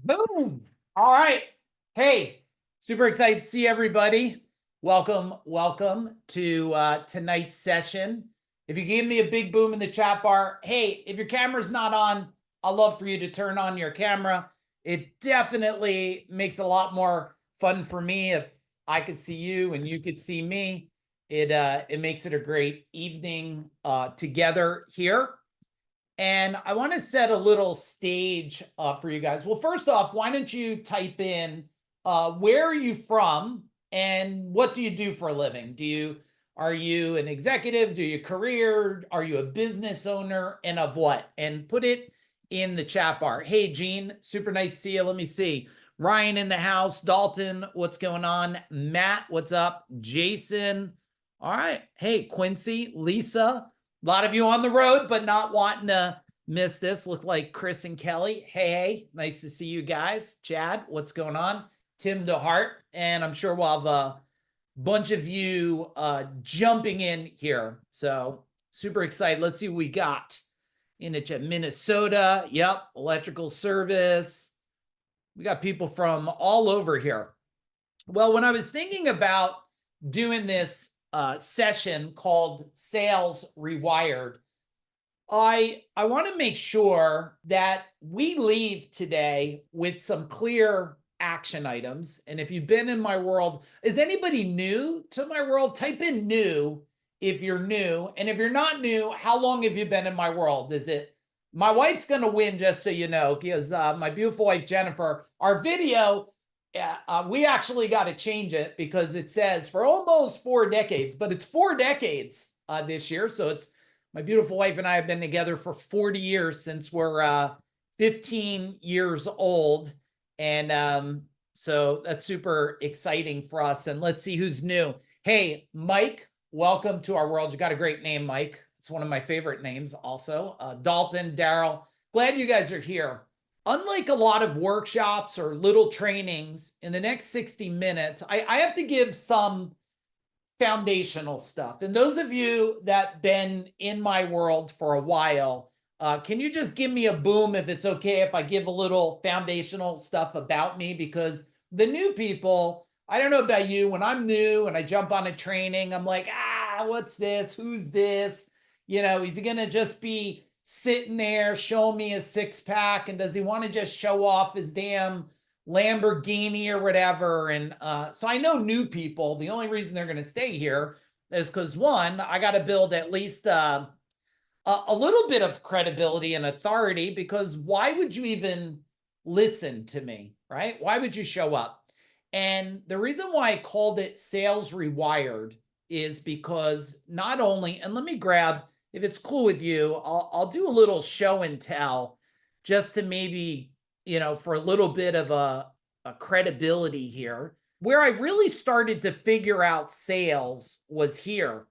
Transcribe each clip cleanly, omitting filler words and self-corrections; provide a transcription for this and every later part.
Boom. All right. Hey, super excited to see everybody. Welcome to tonight's session. If you give me a big boom in the chat bar, hey, if your camera's not on, I'd love for you to turn on your camera. It definitely makes a lot more fun for me if I could see you and you could see me. It makes it a great evening together here. And I want to set a little stage for you guys. Well, first off, why don't you type in where are you from and what do you do for a living? Are you an executive? Do you career? Are you a business owner? And of what? And put it in the chat bar. Hey, Gene, super nice to see you. Let me see. Ryan in the house. Dalton, what's going on? Matt, what's up? Jason. All right. Hey, Quincy, Lisa. A lot of you on the road, but not wanting to miss this. Look like Chris and Kelly. Hey, nice to see you guys. Chad, what's going on? Tim DeHart, and I'm sure we'll have a bunch of you jumping in here. So super excited. Let's see what we got in Minnesota. Yep, electrical service. We got people from all over here. Well, when I was thinking about doing this session called Sales Rewired, I want to make sure that we leave today with some clear action items. And if you've been in my world, is anybody new to my world? Type in new if you're new. And if you're not new, how long have you been in my world? Is it my wife's going to win, just so you know, because my beautiful wife, Jennifer, our video, we actually got to change it because it says for almost 4 decades, but it's 4 decades this year. So it's my beautiful wife and I have been together for 40 years since we're 15 years old. And so that's super exciting for us. And let's see who's new. Hey, Mike, welcome to our world. You got a great name, Mike. It's one of my favorite names also. Dalton, Daryl, glad you guys are here. Unlike a lot of workshops or little trainings, in the next 60 minutes, I have to give some foundational stuff. And those of you that been in my world for a while, can you just give me a boom if it's okay if I give a little foundational stuff about me? Because the new people, I don't know about you, when I'm new and I jump on a training, I'm like, what's this? Who's this? Is he going to just be sitting there, show me his 6-pack? And does he want to just show off his damn Lamborghini or whatever? And so I know new people, the only reason they're going to stay here is because, one, I got to build at least a little bit of credibility and authority, because why would you even listen to me, right? Why would you show up? And the reason why I called it Sales Rewired is because not only, and let me grab, if it's cool with you, I'll do a little show and tell just to maybe, for a little bit of a credibility here. Where I really started to figure out sales was here.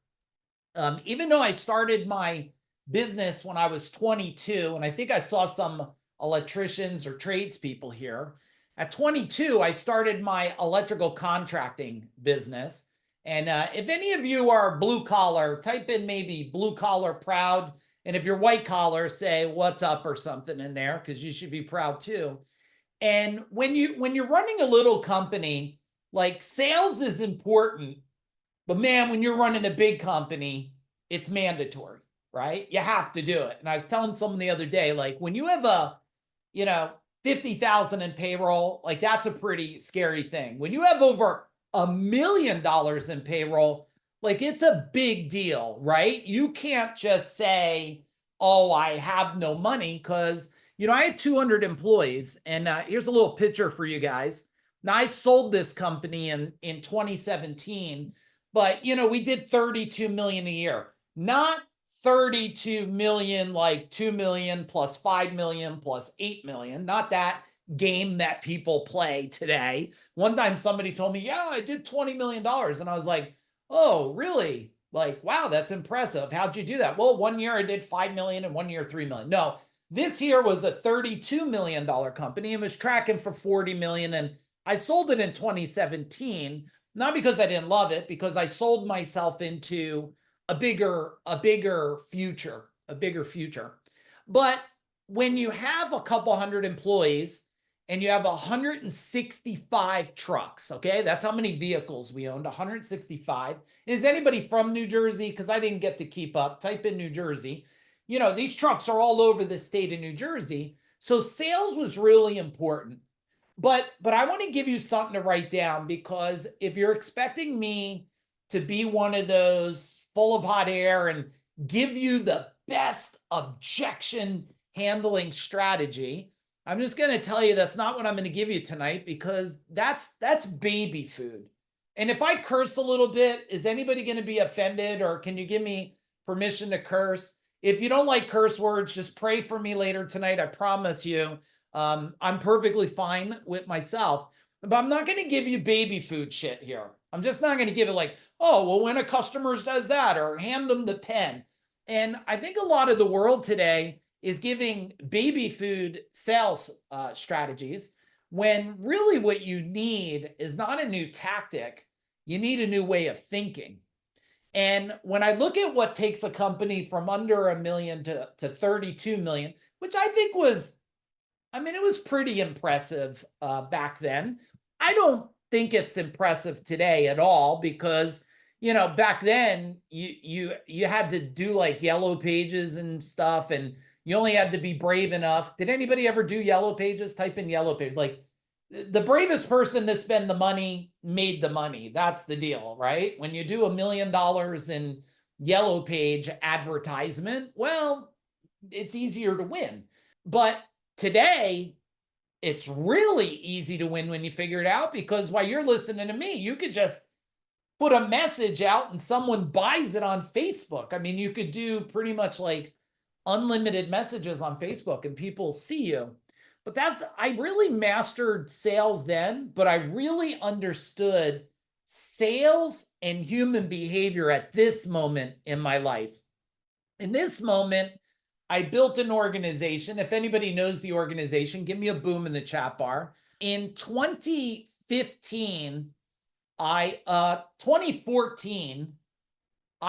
Even though I started my business when I was 22, and I think I saw some electricians or tradespeople here. At 22, I started my electrical contracting business. And if any of you are blue collar, type in maybe blue collar proud. And if you're white collar, say what's up or something in there, because you should be proud too. And when you're running a little company, like, sales is important, but man, when you're running a big company, it's mandatory, right? You have to do it. And I was telling someone the other day, like, when you have a, 50,000 in payroll, like, that's a pretty scary thing. When you have over $1 million in payroll, like, it's a big deal, right? You can't just say, oh, I have no money, because, I had 200 employees. And here's a little picture for you guys. Now, I sold this company in 2017, but, we did 32 million a year, not 32 million, like 2 million plus 5 million plus 8 million, not that game that people play today. One time somebody told me, yeah, I did $20 million. And I was like, oh, really? Like, wow, that's impressive. How'd you do that? Well, 1 year I did 5 million and 1 year, 3 million. No, this here was a $32 million company and was tracking for 40 million. And I sold it in 2017, not because I didn't love it, because I sold myself into a bigger future. But when you have a couple hundred employees and you have 165 trucks, okay? That's how many vehicles we owned, 165. Is anybody from New Jersey? Because I didn't get to keep up. Type in New Jersey. You know, these trucks are all over the state of New Jersey. So sales was really important. But I want to give you something to write down, because if you're expecting me to be one of those full of hot air and give you the best objection handling strategy, I'm just going to tell you that's not what I'm going to give you tonight, because that's baby food. And if I curse a little bit, is anybody going to be offended, or can you give me permission to curse? If you don't like curse words, just pray for me later tonight. I promise you, I'm perfectly fine with myself. But I'm not going to give you baby food shit here. I'm just not going to give it like, oh, well, when a customer says that, or hand them the pen. And I think a lot of the world today is giving baby food sales strategies, when really what you need is not a new tactic. You need a new way of thinking. And when I look at what takes a company from under $1 million to 32 million, which I think was, I mean, it was pretty impressive back then. I don't think it's impressive today at all, because, you know, back then you had to do like yellow pages and stuff, and you only had to be brave enough. Did anybody ever do yellow pages? Type in yellow page. Like, the bravest person to spend the money made the money. That's the deal, right? When you do $1 million in yellow page advertisement, well, it's easier to win. But today, it's really easy to win when you figure it out, because while you're listening to me, you could just put a message out and someone buys it on Facebook. I mean, you could do pretty much like unlimited messages on Facebook and people see you. But I really mastered sales then, but I really understood sales and human behavior at this moment in my life. In this moment, I built an organization. If anybody knows the organization, give me a boom in the chat bar. In 2014, I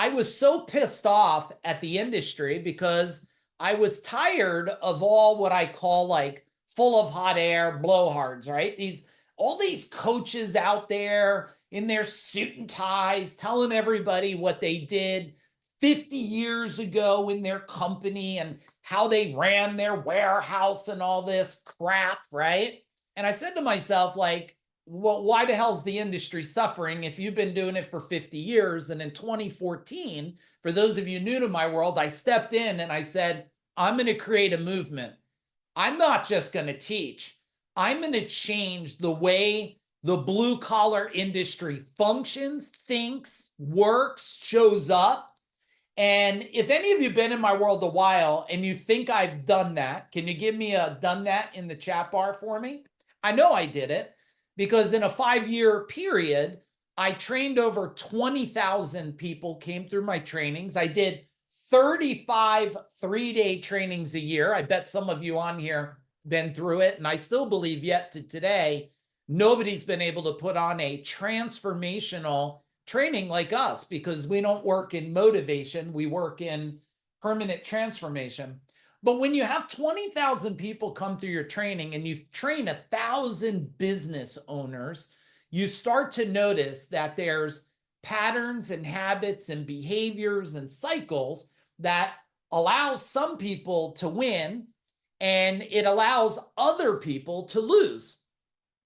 was so pissed off at the industry, because I was tired of all what I call like full of hot air blowhards, right? All these coaches out there in their suit and ties telling everybody what they did 50 years ago in their company and how they ran their warehouse and all this crap, right? And I said to myself, like, well, why the hell's the industry suffering if you've been doing it for 50 years? And in 2014, for those of you new to my world, I stepped in and I said, I'm going to create a movement. I'm not just going to teach. I'm going to change the way the blue collar industry functions, thinks, works, shows up. And if any of you have been in my world a while and you think I've done that, can you give me a done that in the chat bar for me? I know I did it, because in a 5-year period, I trained over 20,000 people came through my trainings. I did 35 3-day trainings a year. I bet some of you on here been through it. And I still believe yet to today, nobody's been able to put on a transformational training like us, because we don't work in motivation. We work in permanent transformation. But when you have 20,000 people come through your training and you train 1,000 business owners, you start to notice that there's patterns and habits and behaviors and cycles that allows some people to win, and it allows other people to lose.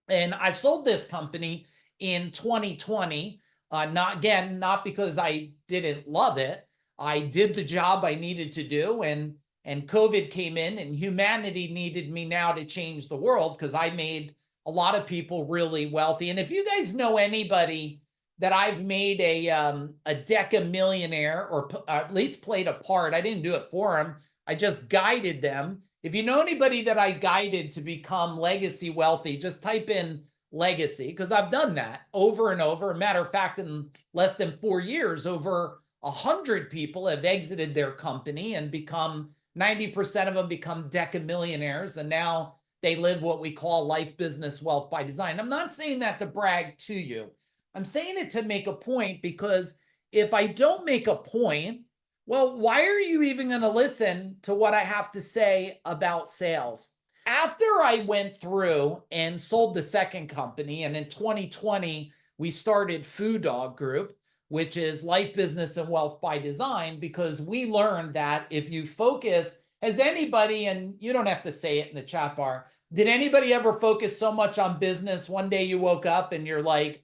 And I sold this company in 2020, not because I didn't love it. I did the job I needed to do, and COVID came in, and humanity needed me now to change the world, because I made a lot of people really wealthy. And if you guys know anybody that I've made a deca millionaire, or at least played a part, I didn't do it for them, I just guided them. If you know anybody that I guided to become legacy wealthy, just type in legacy, because I've done that over and over. Matter of fact, in less than 4 years, over 100 people have exited their company and become, 90% of them become deca millionaires, and now they live what we call life, business, wealth by design. I'm not saying that to brag to you. I'm saying it to make a point, because if I don't make a point, well, why are you even going to listen to what I have to say about sales? after I went through and sold the second company, and in 2020, we started Food Dog Group, which is life, business, and wealth by design, because we learned that if you focus, has anybody, and you don't have to say it in the chat bar, did anybody ever focus so much on business one day you woke up and you're like,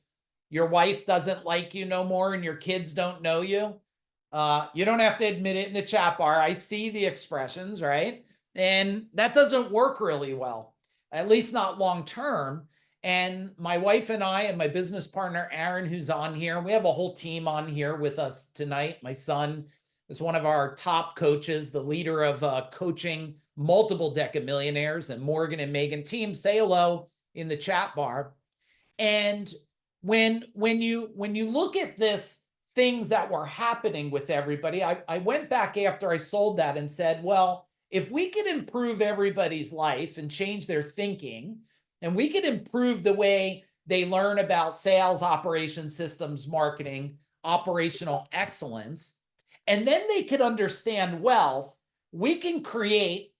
your wife doesn't like you no more and your kids don't know you? You don't have to admit it in the chat bar. I see the expressions, right? And that doesn't work really well, at least not long term. And my wife and I and my business partner, Aaron, who's on here, we have a whole team on here with us tonight. My son is one of our top coaches, the leader of coaching multiple Deca millionaires, and Morgan and Megan team. Say hello in the chat bar. And when you look at this, things that were happening with everybody, I went back after I sold that and said, well, if we could improve everybody's life and change their thinking, and we could improve the way they learn about sales, operations, systems, marketing, operational excellence, and then they could understand wealth, we can create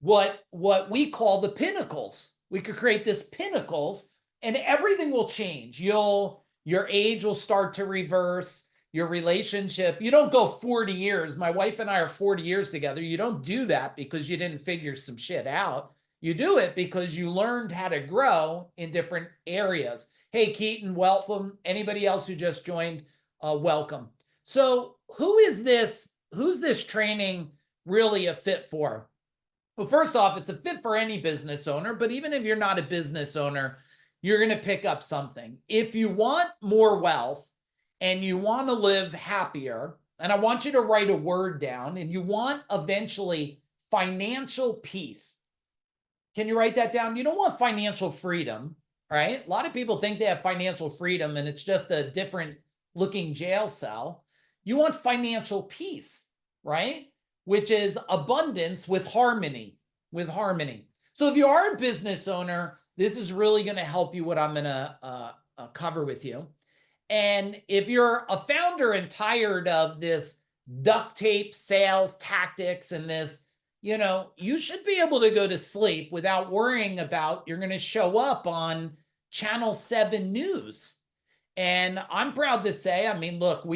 what we call the pinnacles. We could create this pinnacles, and everything will change. Your age will start to reverse. Your relationship, you don't go 40 years. My wife and I are 40 years together. You don't do that because you didn't figure some shit out. You do it because you learned how to grow in different areas. Hey, Keaton, welcome. Anybody else who just joined, welcome. So who's this training really a fit for? Well, first off, it's a fit for any business owner, but even if you're not a business owner, you're going to pick up something. If you want more wealth, and you want to live happier, and I want you to write a word down, and you want eventually financial peace. Can you write that down? You don't want financial freedom, right? A lot of people think they have financial freedom and it's just a different looking jail cell. You want financial peace, right? Which is abundance with harmony, So if you are a business owner, this is really going to help you what I'm going to cover with you. And if you're a founder and tired of this duct tape sales tactics and this, you should be able to go to sleep without worrying about you're going to show up on Channel 7 News. And I'm proud to say, I mean, look,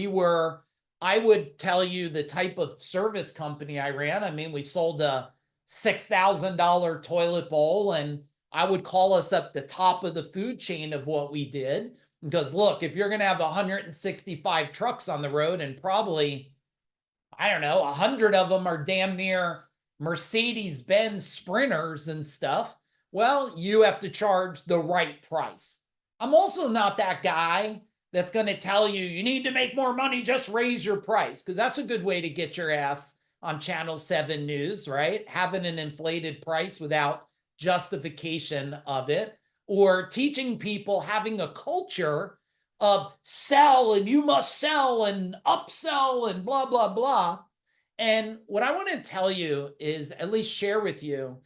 I would tell you the type of service company I ran. I mean, we sold a $6,000 toilet bowl, and I would call us up the top of the food chain of what we did. Because look, if you're going to have 165 trucks on the road and probably, I don't know, 100 of them are damn near Mercedes-Benz Sprinters and stuff, well, you have to charge the right price. I'm also not that guy that's going to tell you, you need to make more money, just raise your price, because that's a good way to get your ass on Channel 7 News, right? Having an inflated price without justification of it. Or teaching people, having a culture of sell and you must sell and upsell and blah, blah, blah. And what I want to tell you is, at least share with you,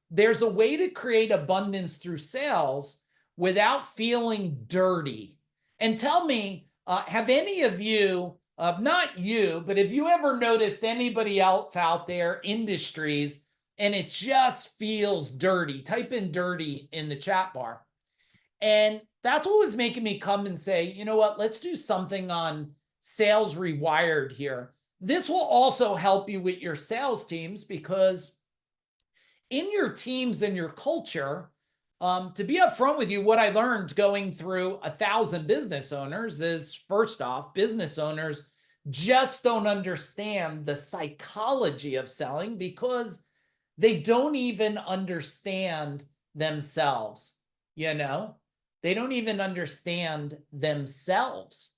there's a way to create abundance through sales without feeling dirty. And tell me, have any of you, not you, but have you ever noticed anybody else out there, industries, and it just feels dirty? Type in dirty in the chat bar. And that's what was making me come and say, you know what, let's do something on Sales Rewired here. This will also help you with your sales teams, because in your teams and your culture, to be upfront with you, what I learned going through 1,000 business owners is, first off, business owners just don't understand the psychology of selling because they don't even understand themselves, They don't even understand themselves.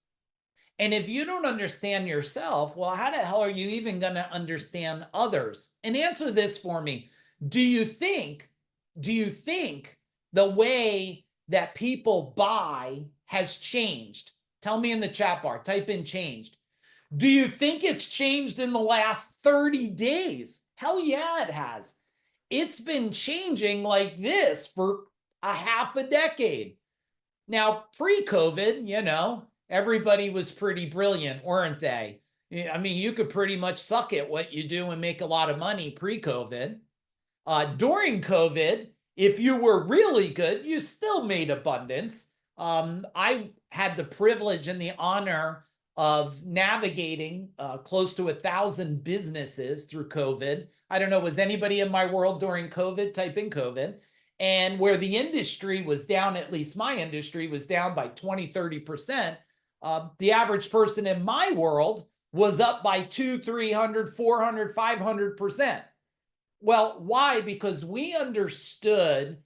And if you don't understand yourself, well, how the hell are you even going to understand others? And answer this for me. Do you think the way that people buy has changed? Tell me in the chat bar, type in changed. Do you think it's changed in the last 30 days? Hell yeah, it has. It's been changing like this for a half a decade. Now, pre-COVID, everybody was pretty brilliant, weren't they? I mean, you could pretty much suck at what you do and make a lot of money pre-COVID. During COVID, If you were really good, you still made abundance. I had the privilege and the honor of navigating close to 1,000 businesses through COVID. I don't know, was anybody in my world during COVID? Type in COVID. And where the industry was down, at least my industry was down by 20, 30%. The average person in my world was up by 200, 300, 400, 500%. Well, why? Because we understood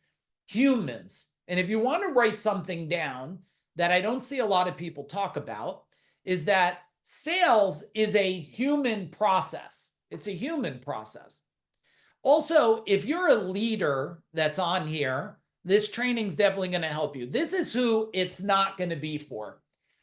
humans. And if you want to write something down that I don't see a lot of people talk about, is that sales is a human process. It's a human process. Also, if you're a leader that's on here, this training is definitely going to help you. This is who it's not going to be for.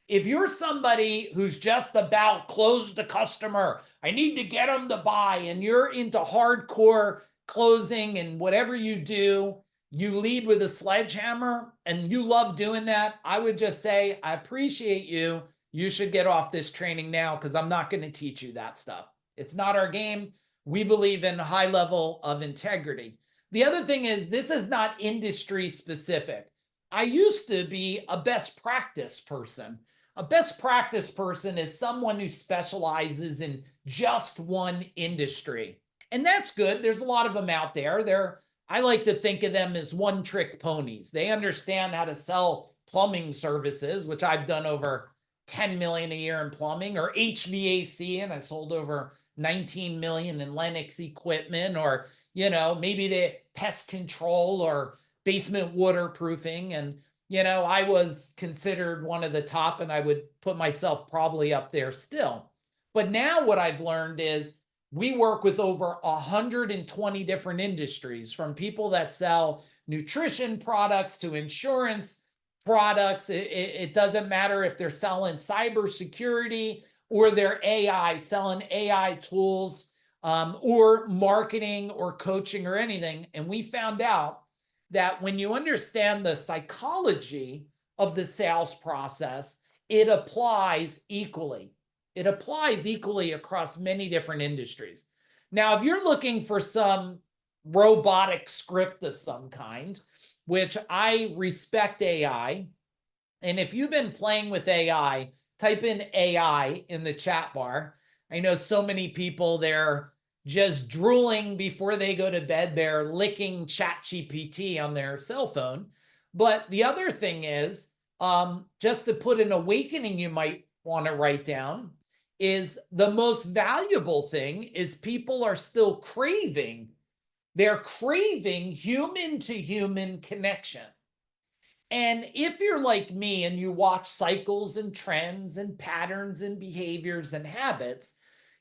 If you're somebody who's just about close the customer, I need to get them to buy, and you're into hardcore closing and whatever you do, you lead with a sledgehammer and you love doing that, I would just say, I appreciate you. You should get off this training now because I'm not going to teach you that stuff. It's not our game. We believe in a high level of integrity. The other thing is, this is not industry specific. I used to be a best practice person. A best practice person is someone who specializes in just one industry. And that's good. There's a lot of them out there. I like to think of them as one-trick ponies. They understand how to sell plumbing services, which I've done over 10 million a year in plumbing, or HVAC, and I sold over 19 million in Lennox equipment, or, maybe the pest control or basement waterproofing. And, I was considered one of the top, and I would put myself probably up there still. But now what I've learned is we work with over 120 different industries, from people that sell nutrition products to insurance products. It doesn't matter if they're selling cybersecurity or they're AI, selling AI tools, or marketing or coaching or anything. And we found out that when you understand the psychology of the sales process, it applies equally. It applies equally across many different industries. Now, if you're looking for some robotic script of some kind, which I respect AI, and if you've been playing with AI, type in AI in the chat bar. I know so many people, they're just drooling before they go to bed. They're licking ChatGPT on their cell phone. But the other thing is, just to put an awakening you might want to write down, is the most valuable thing is people are still craving. They're craving human to human connection. And if you're like me and you watch cycles and trends and patterns and behaviors and habits,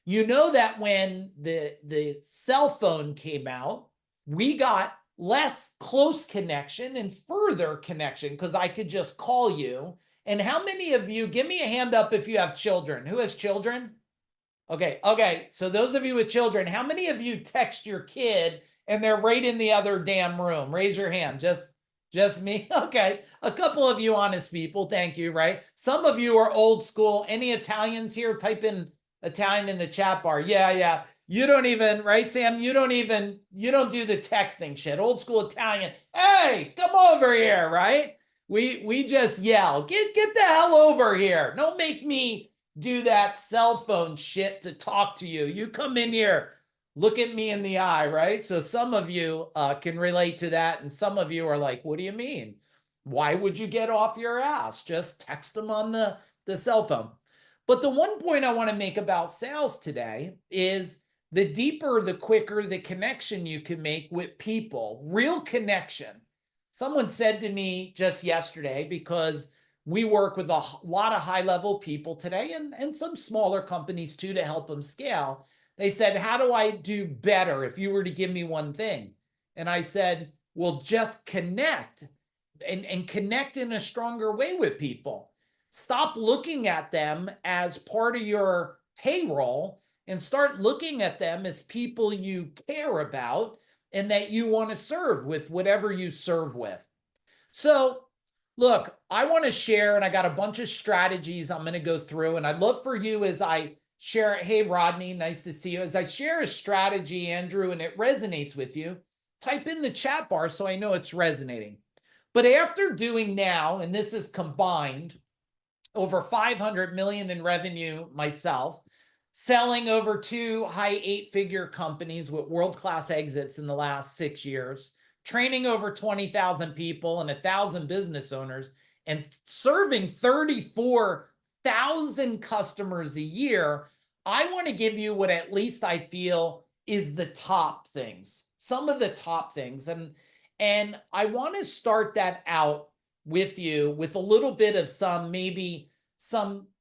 you know that when the cell phone came out, we got less close connection and further connection because I could just call you. And how many of you, give me a hand up if you have children. Who has children? Okay. So those of you with children, how many of you text your kid and they're right in the other damn room? Raise your hand. Just me? Okay. A couple of you honest people. Thank you, right? Some of you are old school. Any Italians here? Type in Italian in the chat bar. Yeah. You don't even, right, Sam? You don't do the texting shit. Old school Italian. Hey, come over here, right? We just yell, get the hell over here. Don't make me do that cell phone shit to talk to you. You come in here, look at me in the eye, right? So some of you can relate to that. And some of you are like, what do you mean? Why would you get off your ass? Just text them on the cell phone. But the one point I want to make about sales today is the deeper, the quicker the connection you can make with people, real connection. Someone said to me just yesterday, because we work with a lot of high-level people today and some smaller companies too to help them scale. They said, how do I do better if you were to give me one thing? And I said, well, just connect and connect in a stronger way with people. Stop looking at them as part of your payroll and start looking at them as people you care about and that you want to serve with whatever you serve with. So look, I want to share, and I got a bunch of strategies I'm going to go through, and I'd love for you as I share, hey, Rodney, nice to see you. As I share a strategy, Andrew, and it resonates with you, type in the chat bar so I know it's resonating. But after doing now, and this is combined, over 500 million in revenue myself, selling over 2 high 8-figure companies with world-class exits in the last 6 years, training over 20,000 people and 1,000 business owners, and serving 34,000 customers a year, I want to give you what at least I feel is the top things, some of the top things. And I want to start that out with you with a little bit of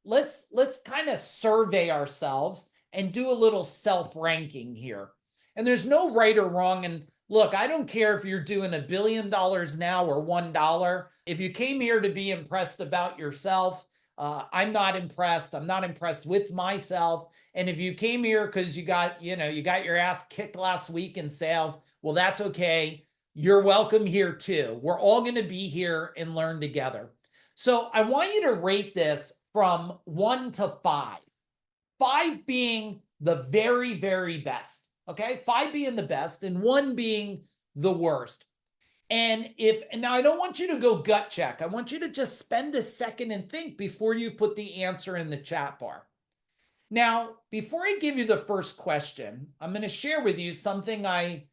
let's kind of survey ourselves and do a little self-ranking here. And there's no right or wrong. And look, I don't care if you're doing $1 billion now or $1. If you came here to be impressed about yourself, I'm not impressed. I'm not impressed with myself. And if you came here because you got your ass kicked last week in sales, well, that's okay. You're welcome here too. We're all going to be here and learn together. So I want you to rate this from 1 to 5. 5 being the very, very best. Okay, 5 being the best and 1 being the worst. And now I don't want you to go gut check. I want you to just spend a second and think before you put the answer in the chat bar. Now, before I give you the first question, I'm going to share with you something I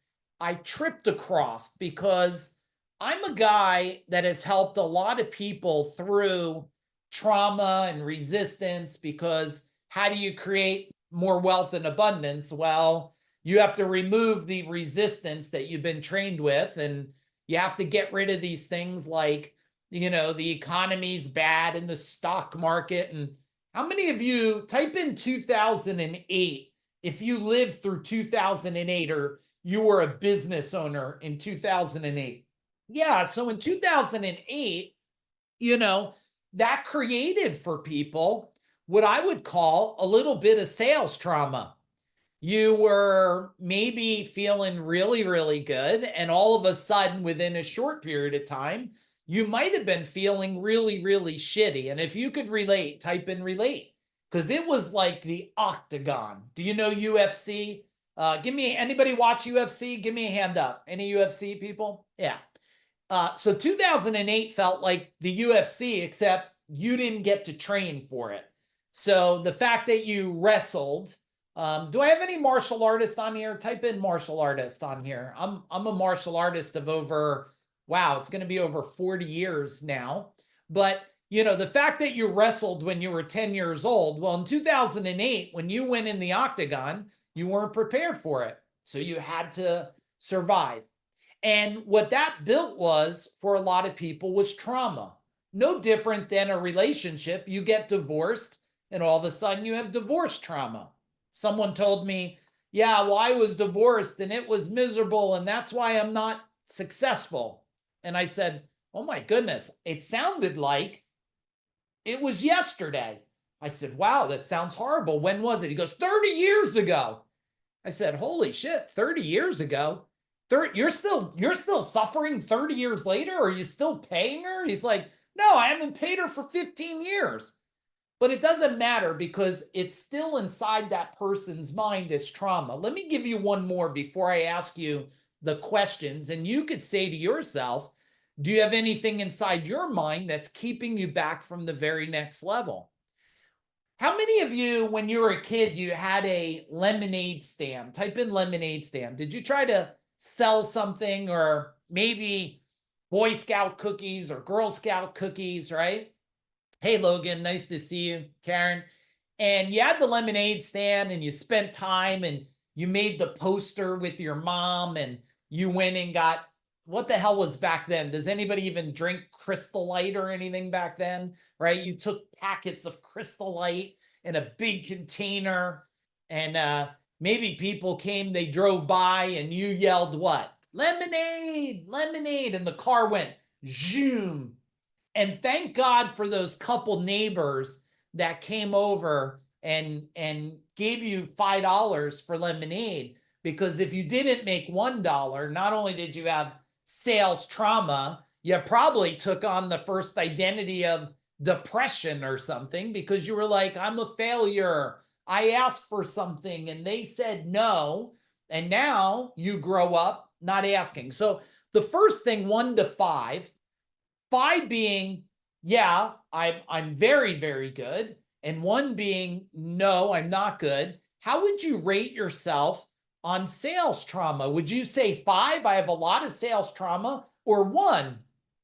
tripped across, because I'm a guy that has helped a lot of people through trauma and resistance, because how do you create more wealth and abundance? Well, you have to remove the resistance that you've been trained with, and you have to get rid of these things like, the economy's bad and the stock market. And how many of you type in 2008 if you lived through 2008 or you were a business owner in 2008? Yeah, so in 2008, that created for people what I would call a little bit of sales trauma. You were maybe feeling really, really good, and all of a sudden, within a short period of time, you might have been feeling really, really shitty. And if you could relate, type in relate, because it was like the octagon. Do you know UFC? Anybody watch UFC? Give me a hand up. Any UFC people? Yeah. So 2008 felt like the UFC, except you didn't get to train for it. So the fact that you wrestled, do I have any martial artists on here? Type in martial artist on here. I'm a martial artist of it's going to be over 40 years now. But, the fact that you wrestled when you were 10 years old, well, in 2008, when you went in the octagon, you weren't prepared for it. So you had to survive. And what that built was, for a lot of people, was trauma. No different than a relationship. You get divorced, and all of a sudden you have divorce trauma. Someone told me, yeah, well, I was divorced and it was miserable, and that's why I'm not successful. And I said, oh my goodness, it sounded like it was yesterday. I said, wow, that sounds horrible. When was it? He goes, 30 years ago. I said, holy shit, 30 years ago? You're still suffering 30 years later? Are you still paying her? He's like, no, I haven't paid her for 15 years. But it doesn't matter, because it's still inside that person's mind as trauma. Let me give you one more before I ask you the questions. And you could say to yourself, do you have anything inside your mind that's keeping you back from the very next level? How many of you, when you were a kid, you had a lemonade stand? Type in lemonade stand. Did you try to sell something, or maybe Boy Scout cookies or Girl Scout cookies, right? Hey, Logan, nice to see you. Karen. And you had the lemonade stand, and you spent time, and you made the poster with your mom, and you went and got, what the hell was back then? Does anybody even drink Crystal Light or anything back then? Right? You took packets of Crystal Light in a big container, and maybe people came, they drove by, and you yelled what? Lemonade, lemonade. And the car went zoom. And thank God for those couple neighbors that came over and gave you $5 for lemonade, because if you didn't make $1, not only did you have sales trauma, you probably took on the first identity of depression or something, because you were like, I'm a failure. I asked for something and they said no. And now you grow up not asking. So the first thing, 1 to 5, 5 being, yeah, I'm very, very good, and 1 being, no, I'm not good. How would you rate yourself on sales trauma? Would you say 5, I have a lot of sales trauma, or 1,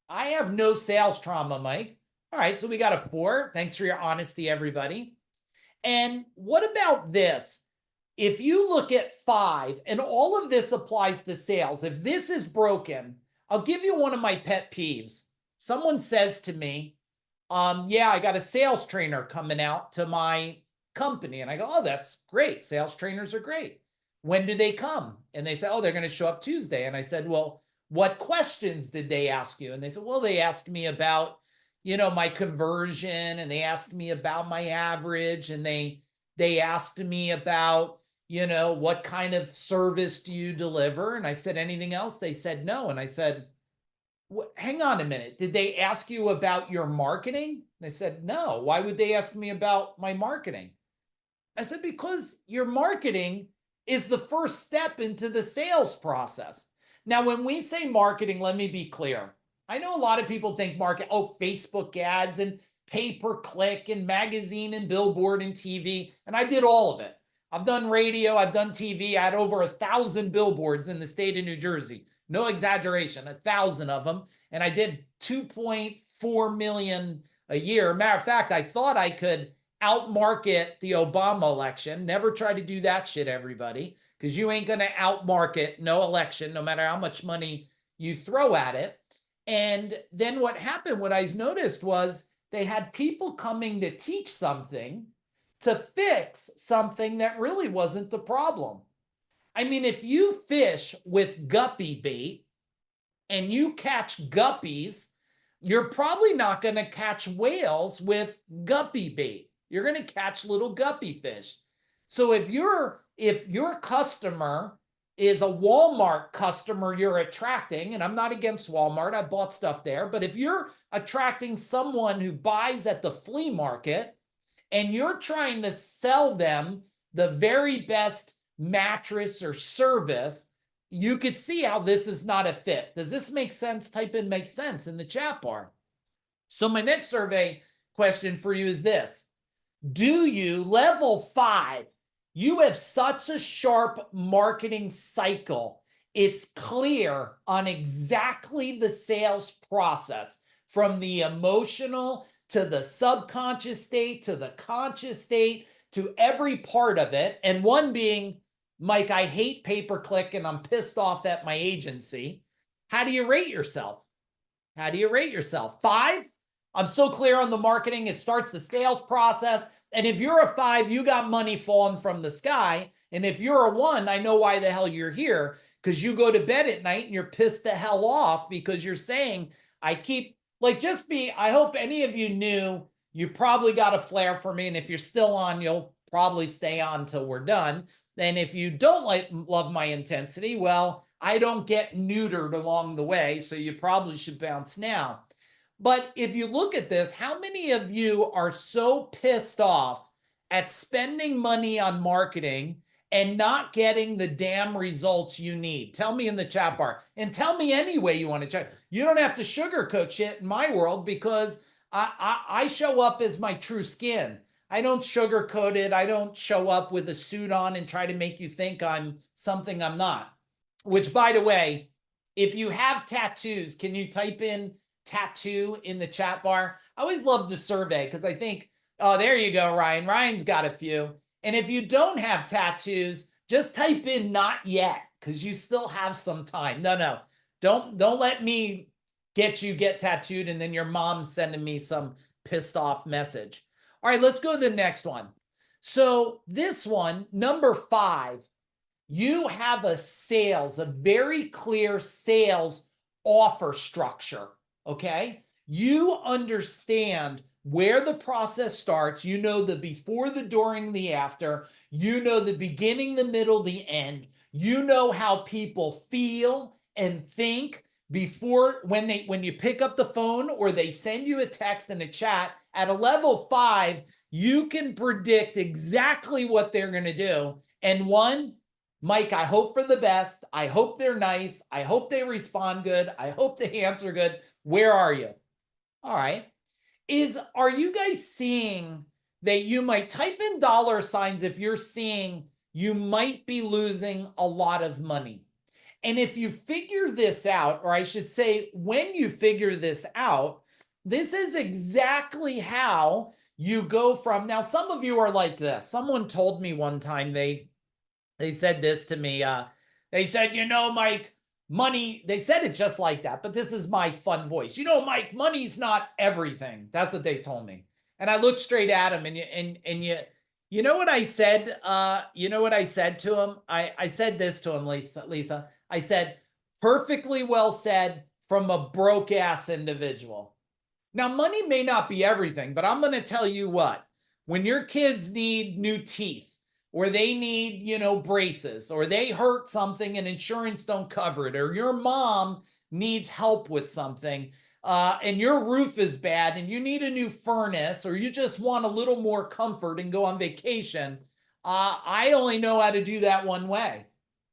I have no sales trauma, Mike? All right, so we got a 4. Thanks for your honesty, everybody. And what about this? If you look at 5, and all of this applies to sales, if this is broken, I'll give you one of my pet peeves. Someone says to me, yeah, I got a sales trainer coming out to my company. And I go, oh, that's great. Sales trainers are great. When do they come? And they say, oh, they're going to show up Tuesday. And I said, well, what questions did they ask you? And they said, well, they asked me about, my conversion, and they asked me about my average, and they asked me about, what kind of service do you deliver? And I said, anything else? They said no. And I said, hang on a minute. Did they ask you about your marketing? They said, no. Why would they ask me about my marketing? I said, because your marketing is the first step into the sales process. Now, when we say marketing, let me be clear. I know a lot of people think Facebook ads and pay-per-click and magazine and billboard and TV. And I did all of it. I've done radio, I've done TV. I had over 1,000 billboards in the state of New Jersey. No exaggeration, 1,000 of them. And I did 2.4 million a year. Matter of fact, I thought I could outmarket the Obama election. Never try to do that shit, everybody, because you ain't going to outmarket no election, no matter how much money you throw at it. And then what happened, what I noticed was they had people coming to teach something to fix something that really wasn't the problem. I mean, if you fish with guppy bait and you catch guppies, you're probably not going to catch whales with guppy bait. You're going to catch little guppy fish. So if your customer is a Walmart customer you're attracting, and I'm not against Walmart, I bought stuff there, but if you're attracting someone who buys at the flea market and you're trying to sell them the very best mattress or service, you could see how this is not a fit. Does this make sense? Type in "makes sense" in the chat bar. So my next survey question for you is this. Do you, level 5, you have such a sharp marketing cycle. It's clear on exactly the sales process, from the emotional to the subconscious state to the conscious state to every part of it. And one being, Mike, I hate pay-per-click and I'm pissed off at my agency. How do you rate yourself? How do you rate yourself? 5? I'm so clear on the marketing. It starts the sales process. And if you're a 5, you got money falling from the sky. And if you're a 1, I know why the hell you're here, because you go to bed at night and you're pissed the hell off because you're saying, I hope any of you knew you probably got a flare for me. And if you're still on, you'll probably stay on till we're done. And if you don't love my intensity, well, I don't get neutered along the way. So you probably should bounce now. But if you look at this, how many of you are so pissed off at spending money on marketing and not getting the damn results you need? Tell me in the chat bar, and tell me any way you want to check. You don't have to sugarcoat shit in my world, because I show up as my true skin. I don't sugarcoat it. I don't show up with a suit on and try to make you think I'm something I'm not. Which, by the way, if you have tattoos, can you type in tattoo in the chat bar? I always love the survey, because I think, oh, there you go, Ryan. Ryan's got a few. And if you don't have tattoos, just type in "not yet," because you still have some time. No. Don't let me get tattooed and then your mom's sending me some pissed off message. All right, let's go to the next one. So this one, number 5, you have a very clear sales offer structure. Okay, you understand where the process starts. You know the before, the during, the after. You know the beginning, the middle, the end. You know how people feel and think before, when you pick up the phone or they send you a text and a chat. At a level 5, you can predict exactly what they're going to do. And 1, Mike, I hope for the best. I hope they're nice. I hope they respond good. I hope they answer good. Where are you? All right. Are you guys seeing that you might type in dollar signs if you're seeing you might be losing a lot of money? And if you figure this out, or I should say, when you figure this out, this is exactly how you go from, now, some of you are like this. Someone told me one time, they said this to me. They said, Mike, money, they said it just like that, but this is my fun voice. Mike, money's not everything. That's what they told me. And I looked straight at him, and you know what I said? You know what I said to him? I said this to him, Lisa. I said, perfectly well said from a broke ass individual. Now, money may not be everything, but I'm going to tell you what, when your kids need new teeth, or they need, braces, or they hurt something and insurance don't cover it, or your mom needs help with something, and your roof is bad and you need a new furnace, or you just want a little more comfort and go on vacation, I only know how to do that one way,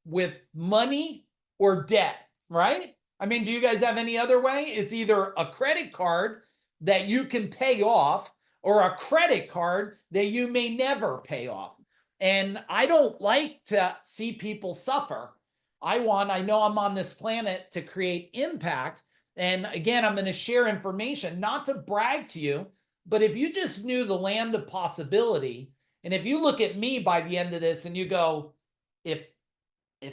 with money or debt, right? I mean, do you guys have any other way? It's either a credit card that you can pay off, or a credit card that you may never pay off. And I don't like to see people suffer. I know I'm on this planet to create impact. And again, I'm going to share information, not to brag to you, but if you just knew the land of possibility, and if you look at me by the end of this and you go, if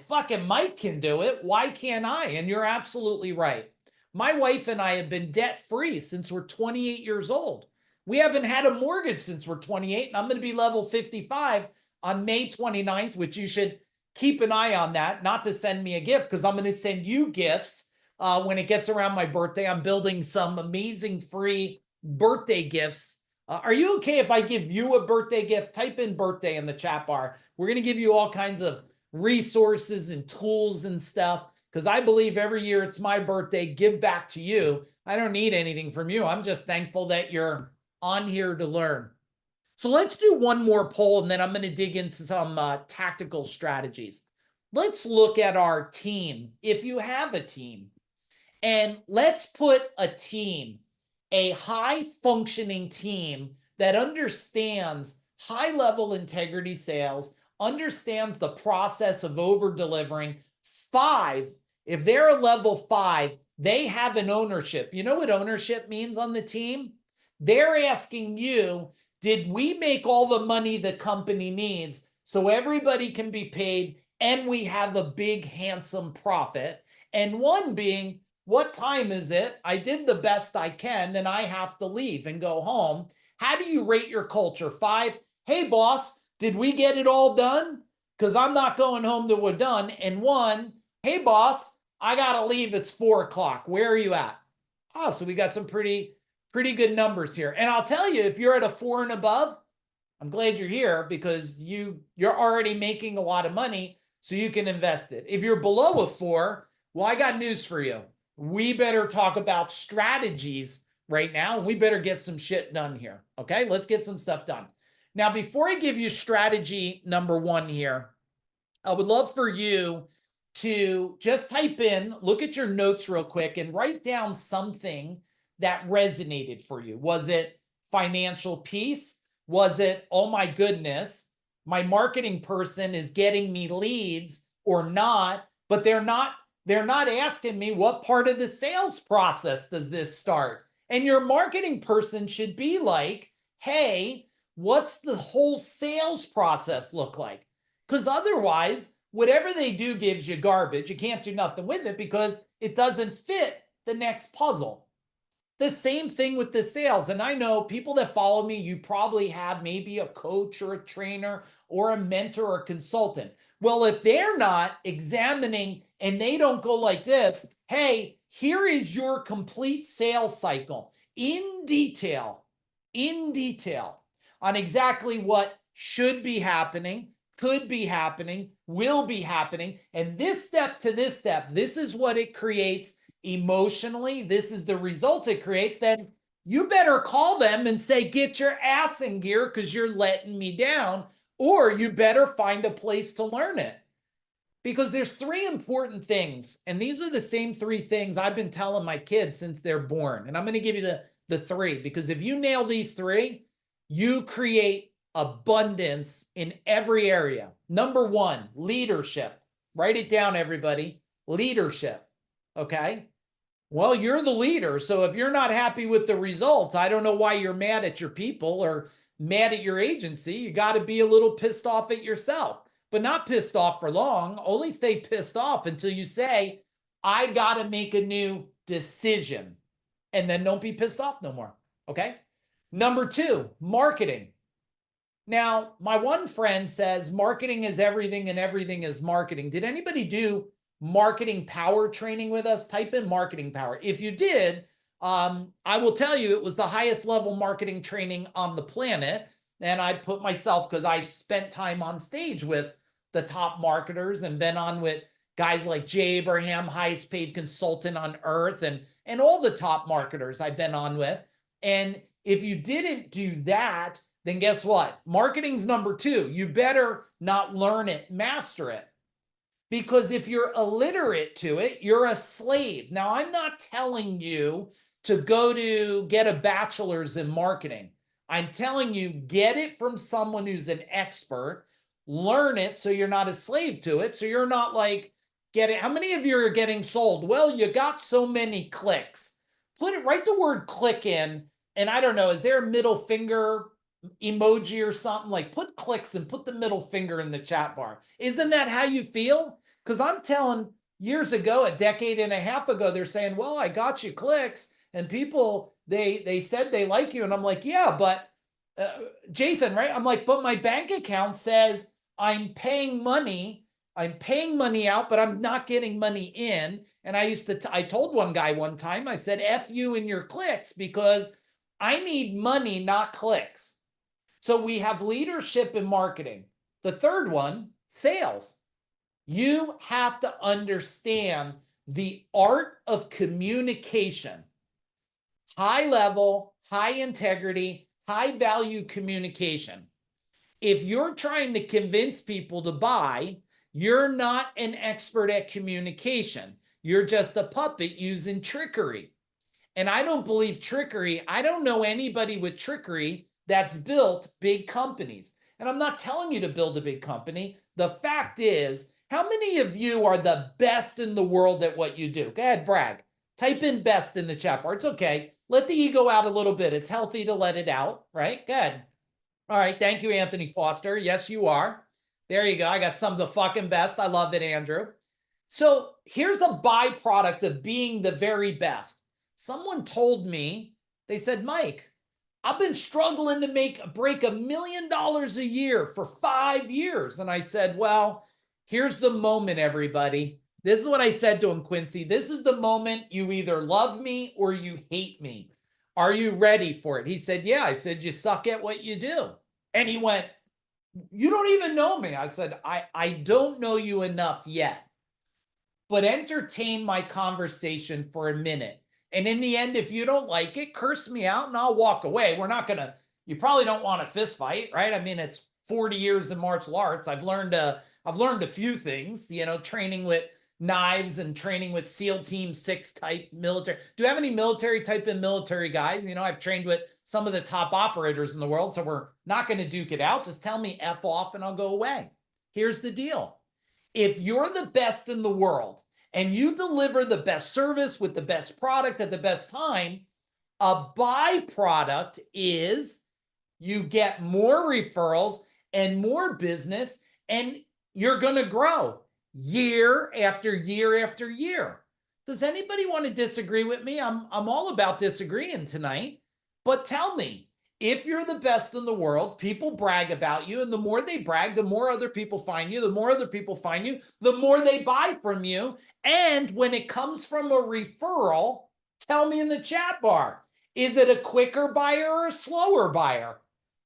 fucking Mike can do it, why can't I? And you're absolutely right. My wife and I have been debt-free since we're 28 years old. We haven't had a mortgage since we're 28, and I'm going to be level 55 on May 29th, which you should keep an eye on that, not to send me a gift, because I'm going to send you gifts when it gets around my birthday. I'm building some amazing free birthday gifts. Are you okay if I give you a birthday gift? Type in birthday in the chat bar. We're going to give you all kinds of resources and tools and stuff, because I believe every year it's my birthday, give back to you. I don't need anything from you. I'm just thankful that you're on here to learn. So let's do one more poll, and then I'm going to dig into some tactical strategies. Let's look at our team, if you have a team, and let's put a team, a high-functioning team that understands high-level integrity sales, understands the process of over-delivering. 5, if they're a level 5, they have an ownership. You know what ownership means on the team? They're asking you, did we make all the money the company needs so everybody can be paid and we have a big, handsome profit? And 1 being, what time is it? I did the best I can and I have to leave and go home. How do you rate your culture? 5, hey, boss, did we get it all done? Because I'm not going home till we're done. And 1, hey, boss, I got to leave. It's 4 o'clock. Where are you at? Oh, so we got some pretty good numbers here. And I'll tell you, if you're at a 4 and above, I'm glad you're here, because you're already making a lot of money, so you can invest it. If you're below a 4, well, I got news for you. We better talk about strategies right now, and we better get some shit done here. Okay, let's get some stuff done. Now, before I give you strategy number 1 here, I would love for you to just type in, look at your notes real quick, and write down something that resonated for you. Was it financial peace? Was it, oh my goodness, my marketing person is getting me leads or not, but they're not asking me what part of the sales process does this start? And your marketing person should be like, hey, what's the whole sales process look like? Because otherwise, whatever they do gives you garbage. You can't do nothing with it because it doesn't fit the next puzzle. The same thing with the sales. And I know people that follow me, you probably have maybe a coach or a trainer or a mentor or a consultant. Well, if they're not examining and they don't go like this, hey, here is your complete sales cycle in detail on exactly what should be happening, could be happening, will be happening. And this step to this step, this is what it creates emotionally, this is the results it creates, then you better call them and say, get your ass in gear because you're letting me down, or you better find a place to learn it. Because there's three important things, and these are the same three things I've been telling my kids since they're born. And I'm going to give you the three, because if you nail these three, you create abundance in every area. Number one, leadership. Write it down, everybody. Leadership. Okay. Well, you're the leader. So if you're not happy with the results, I don't know why you're mad at your people or mad at your agency. You got to be a little pissed off at yourself, but not pissed off for long. Only stay pissed off until you say, I got to make a new decision. And then don't be pissed off no more. Okay. Number two, marketing. Now, my one friend says marketing is everything and everything is marketing. Did anybody do marketing power training with us? Type in marketing power. If you did, I will tell you it was the highest level marketing training on the planet. And I put myself, because I've spent time on stage with the top marketers and been on with guys like Jay Abraham, highest paid consultant on earth, and all the top marketers I've been on with. And if you didn't do that, then guess what? Marketing's number two. You better not learn it, master it. Because if you're illiterate to it, you're a slave. Now, I'm not telling you to go to get a bachelor's in marketing. I'm telling you, get it from someone who's an expert, learn it so you're not a slave to it. So you're not like, get it. How many of you are getting sold? Well, you got so many clicks. Write the word click in. And I don't know, is there a middle finger emoji or something? Like put clicks and put the middle finger in the chat bar. Isn't that how you feel? Because I'm telling years ago, a decade and a half ago, they're saying, well, I got you clicks and people, they said they like you. And I'm like, yeah, but Jason, right? I'm like, but my bank account says I'm paying money out, but I'm not getting money in. And I told one guy one time, I said, F you and your clicks, because I need money, not clicks. So we have leadership and marketing. The third one, sales. You have to understand the art of communication. High level, high integrity, high value communication. If you're trying to convince people to buy, you're not an expert at communication. You're just a puppet using trickery. And I don't believe trickery. I don't know anybody with trickery that's built big companies. And I'm not telling you to build a big company. The fact is, how many of you are the best in the world at what you do? Go ahead, brag. Type in best in the chat bar. It's okay. Let the ego out a little bit. It's healthy to let it out, right? Go ahead. All right. Thank you, Anthony Foster. Yes, you are. There you go. I got some of the fucking best. I love it, Andrew. So here's a byproduct of being the very best. Someone told me, they said, Mike, I've been struggling to break $1 million a year for 5 years. And I said, well, here's the moment, everybody. This is what I said to him, Quincy. This is the moment you either love me or you hate me. Are you ready for it? He said, yeah. I said, you suck at what you do. And he went, you don't even know me. I said, I don't know you enough yet, but entertain my conversation for a minute. And in the end, if you don't like it, curse me out and I'll walk away. We're not going to, you probably don't want a fist fight, right? I mean, it's 40 years in martial arts. I've learned a few things, training with knives and training with SEAL Team 6 type military. Do you have any military type in military guys? I've trained with some of the top operators in the world, so we're not going to duke it out. Just tell me F off and I'll go away. Here's the deal. If you're the best in the world and you deliver the best service with the best product at the best time, a byproduct is you get more referrals and more business, and you're going to grow year after year after year. Does anybody want to disagree with me? I'm all about disagreeing tonight, but tell me, if you're the best in the world, people brag about you, and the more they brag, the more other people find you, the more other people find you, the more they buy from you. And when it comes from a referral, tell me in the chat bar, is it a quicker buyer or a slower buyer?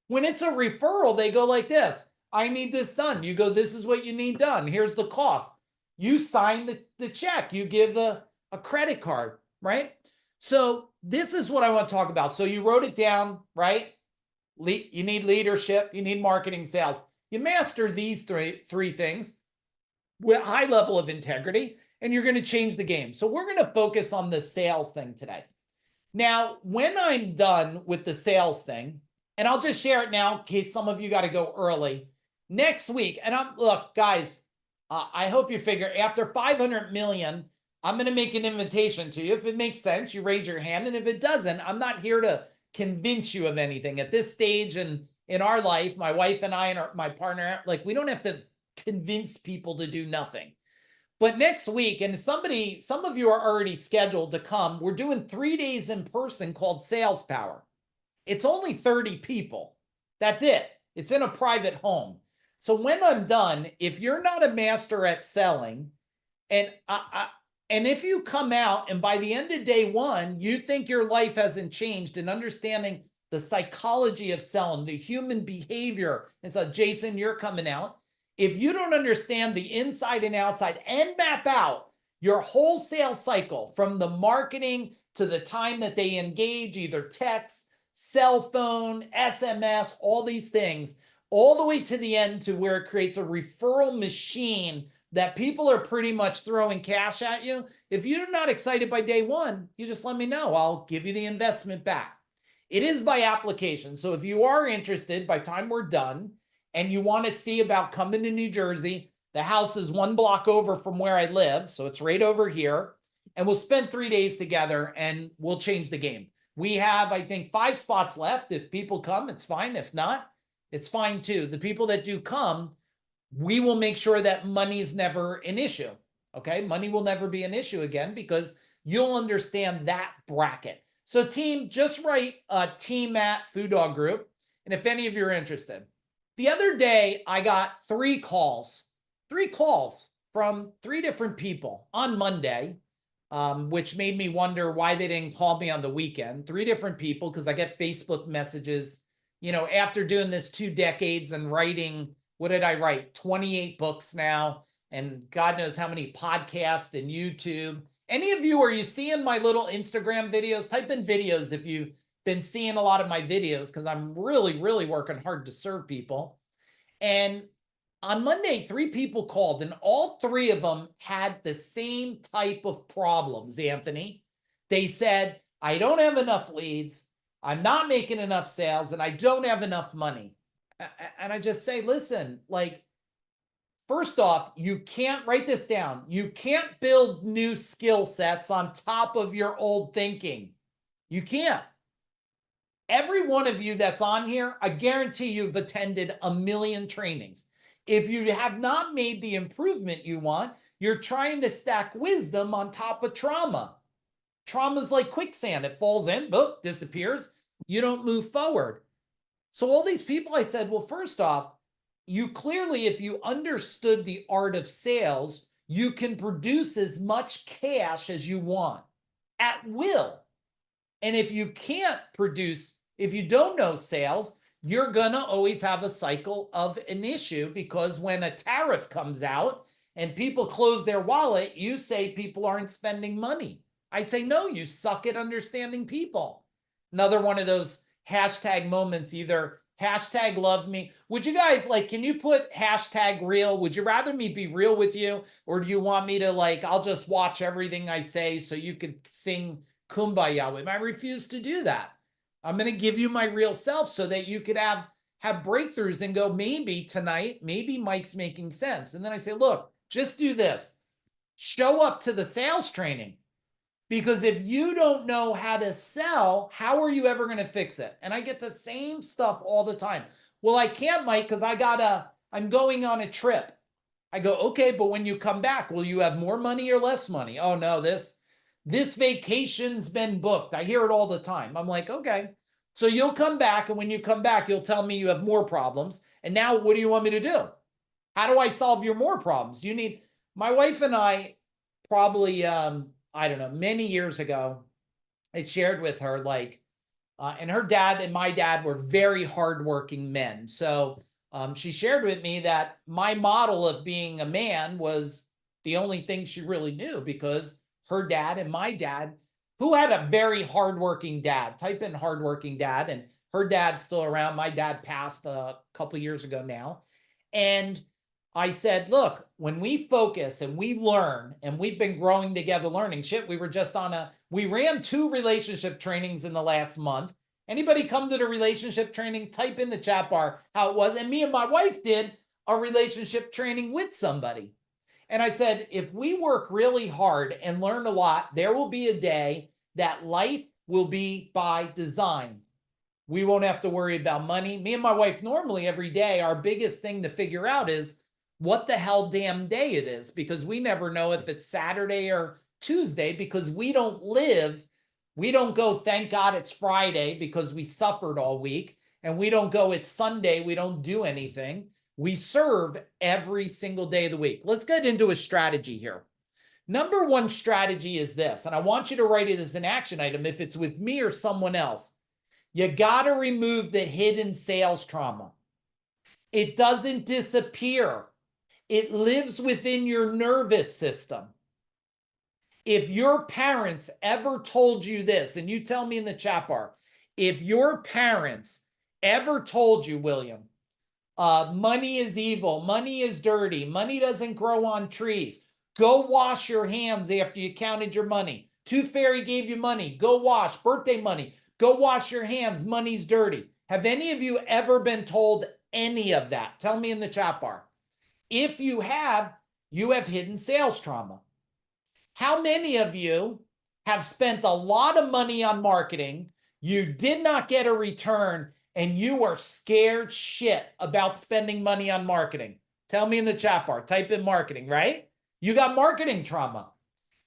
When it's a referral, they go like this. I need this done. You go, this is what you need done. Here's the cost. You sign the check. You give a credit card, right? So this is what I want to talk about. So you wrote it down, right? You need leadership. You need marketing, sales. You master these three things. with a high level of integrity, and you're going to change the game. So we're going to focus on the sales thing today. Now, when I'm done with the sales thing, and I'll just share it now in case some of you got to go early. Next week, and look, guys, I hope you figure after 500 million, I'm going to make an invitation to you. If it makes sense, you raise your hand. And if it doesn't, I'm not here to convince you of anything. At this stage and in our life, my wife and I and my partner, like, we don't have to convince people to do nothing. But next week, and some of you are already scheduled to come, we're doing 3 days in person called Sales Power. It's only 30 people. That's it. It's in a private home. So when I'm done, if you're not a master at selling, and if you come out and by the end of day one, you think your life hasn't changed in understanding the psychology of selling, the human behavior, and so Jason, you're coming out. If you don't understand the inside and outside and map out your whole sales cycle from the marketing to the time that they engage, either text, cell phone, SMS, all these things, all the way to the end to where it creates a referral machine that people are pretty much throwing cash at you. If you're not excited by day one, you just let me know. I'll give you the investment back. It is by application. So if you are interested by the time we're done and you want to see about coming to New Jersey, the house is 1 block over from where I live. So it's right over here. And we'll spend 3 days together and we'll change the game. We have, I think, 5 spots left. If people come, it's fine. If not, it's fine too. The people that do come, we will make sure that money is never an issue. Okay. Money will never be an issue again because you'll understand that bracket. So team, just write team at Food Dog Group. And if any of you are interested. The other day, I got 3 calls from 3 different people on Monday, which made me wonder why they didn't call me on the weekend. 3 different people, because I get Facebook messages, after doing this 2 decades and writing, what did I write? 28 books now, and God knows how many podcasts and YouTube. Any of you, are you seeing my little Instagram videos? Type in videos if you've been seeing a lot of my videos, because I'm really, really working hard to serve people. And on Monday, 3 people called, and all 3 of them had the same type of problems, Anthony. They said, I don't have enough leads, I'm not making enough sales, and I don't have enough money. And I just say, listen, like, first off, you can't, write this down, you can't build new skill sets on top of your old thinking. You can't. Every one of you that's on here, I guarantee you've attended a million trainings. If you have not made the improvement you want, you're trying to stack wisdom on top of trauma. Trauma is like quicksand. It falls in, boom, disappears. You don't move forward. So all these people, I said, well, first off, you clearly, if you understood the art of sales, you can produce as much cash as you want at will. And if you can't produce, if you don't know sales, you're going to always have a cycle of an issue, because when a tariff comes out and people close their wallet, you say people aren't spending money. I say, no, you suck at understanding people. Another one of those hashtag moments, either hashtag love me. Would you guys, like, can you put hashtag real? Would you rather me be real with you? Or do you want me to, like, I'll just watch everything I say so you could sing Kumbaya with me? I refuse to do that. I'm going to give you my real self so that you could have breakthroughs and go, maybe tonight, maybe Mike's making sense. And then I say, look, just do this. Show up to the sales training. Because if you don't know how to sell, how are you ever going to fix it? And I get the same stuff all the time. Well, I can't, Mike, because I'm going on a trip. I go, okay, but when you come back, will you have more money or less money? Oh no, this vacation's been booked. I hear it all the time. I'm like, okay, so you'll come back, and when you come back, you'll tell me you have more problems. And now what do you want me to do? How do I solve your more problems? You need, my wife and I probably, I don't know, many years ago, I shared with her, like, and her dad and my dad were very hardworking men. So she shared with me that my model of being a man was the only thing she really knew, because her dad and my dad, who had a very hardworking dad, type in hardworking dad, and her dad's still around. My dad passed a couple years ago now. And I said, look, when we focus and we learn, and we've been growing together learning, shit, we ran 2 relationship trainings in the last month. Anybody come to the relationship training, type in the chat bar how it was. And me and my wife did a relationship training with somebody. And I said, if we work really hard and learn a lot, there will be a day that life will be by design. We won't have to worry about money. Me and my wife, normally every day, our biggest thing to figure out is what the hell damn day it is, because we never know if it's Saturday or Tuesday, because we don't go, thank God it's Friday, because we suffered all week. And we don't go, it's Sunday, we don't do anything. We serve every single day of the week. Let's get into a strategy here. Number 1 strategy is this, and I want you to write it as an action item if it's with me or someone else. You got to remove the hidden sales trauma. It doesn't disappear. It lives within your nervous system. If your parents ever told you this, and you tell me in the chat bar, if your parents ever told you, William, money is evil, money is dirty, money doesn't grow on trees, go wash your hands after you counted your money, Tooth Fairy gave you money, go wash, birthday money, go wash your hands, money's dirty. Have any of you ever been told any of that? Tell me in the chat bar. If you have hidden sales trauma. How many of you have spent a lot of money on marketing, you did not get a return, and you are scared shit about spending money on marketing? Tell me in the chat bar. Type in marketing, right? You got marketing trauma.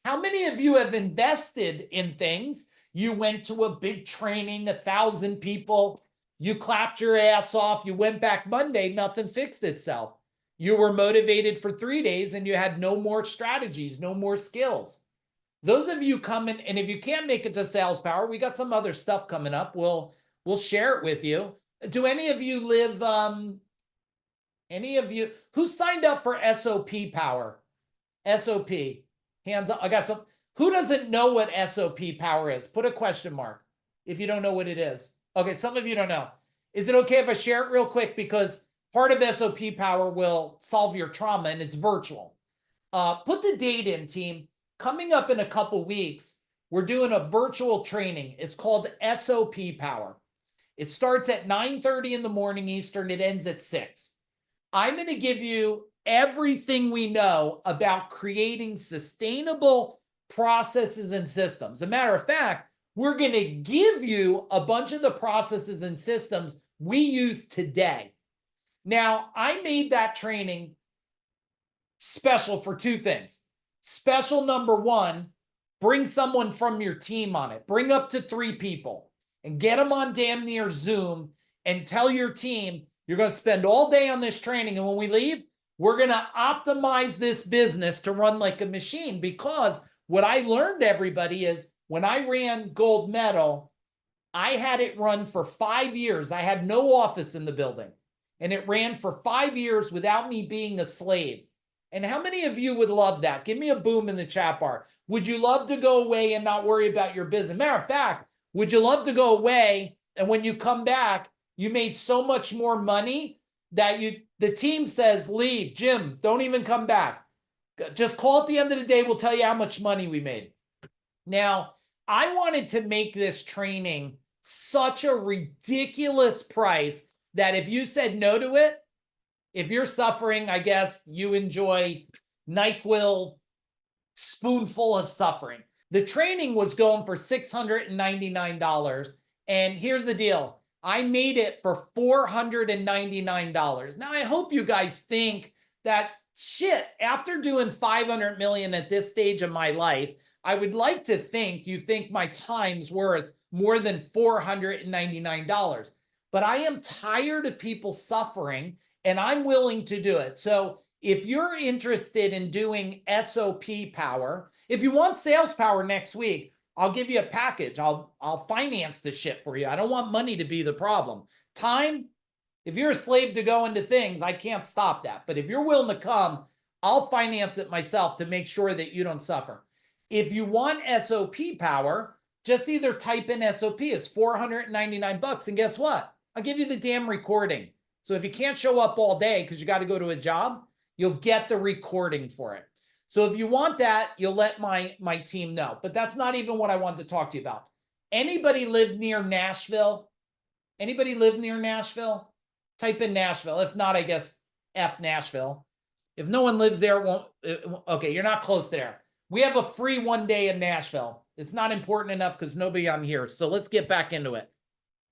How many of you have invested in things? You went to a big training, 1,000 people, you clapped your ass off, you went back Monday, nothing fixed itself. You were motivated for 3 days and you had no more strategies, no more skills. Those of you coming, and if you can't make it to Sales Power, we got some other stuff coming up. We'll share it with you. Do any of you live, any of you, who signed up for SOP Power? SOP, hands up. I got some. Who doesn't know what SOP Power is? Put a question mark if you don't know what it is. Okay, some of you don't know. Is it okay if I share it real quick? Because part of SOP Power will solve your trauma, and it's virtual. Put the date in, team. Coming up in a couple weeks, we're doing a virtual training. It's called SOP Power. It starts at 9:30 in the morning Eastern. It ends at 6. I'm going to give you everything we know about creating sustainable processes and systems. As a matter of fact, we're going to give you a bunch of the processes and systems we use today. Now, I made that training special for 2 things. Special number 1, bring someone from your team on it. Bring up to 3 people and get them on damn near Zoom and tell your team, you're going to spend all day on this training, and when we leave, we're going to optimize this business to run like a machine. Because what I learned, everybody, is when I ran Gold Medal, I had it run for 5 years. I had no office in the building, and it ran for 5 years without me being a slave. And how many of you would love that? Give me a boom in the chat bar. Would you love to go away and not worry about your business? Matter of fact, would you love to go away and when you come back, you made so much more money that the team says, leave, Jim, don't even come back. Just call at the end of the day. We'll tell you how much money we made. Now, I wanted to make this training such a ridiculous price that if you said no to it, if you're suffering, I guess you enjoy NyQuil spoonful of suffering. The training was going for $699. And here's the deal. I made it for $499. Now, I hope you guys think that, shit, after doing 500 million at this stage of my life, I would like to think you think my time's worth more than $499. But I am tired of people suffering, and I'm willing to do it. So if you're interested in doing SOP Power, if you want Sales Power next week, I'll give you a package. I'll finance the shit for you. I don't want money to be the problem. Time, if you're a slave to go into things, I can't stop that. But if you're willing to come, I'll finance it myself to make sure that you don't suffer. If you want SOP Power, just either type in SOP. It's $499. And guess what? I'll give you the damn recording. So if you can't show up all day because you got to go to a job, You'll get the recording for it. So if you want that, you'll let my team know. But that's not even what I wanted to talk to you about. Anybody live near Nashville? Anybody live near Nashville? Type in Nashville. If not, I guess F Nashville. If no one lives there, okay, you're not close there. We have a free 1 day in Nashville. It's not important enough because nobody on here. So let's get back into it.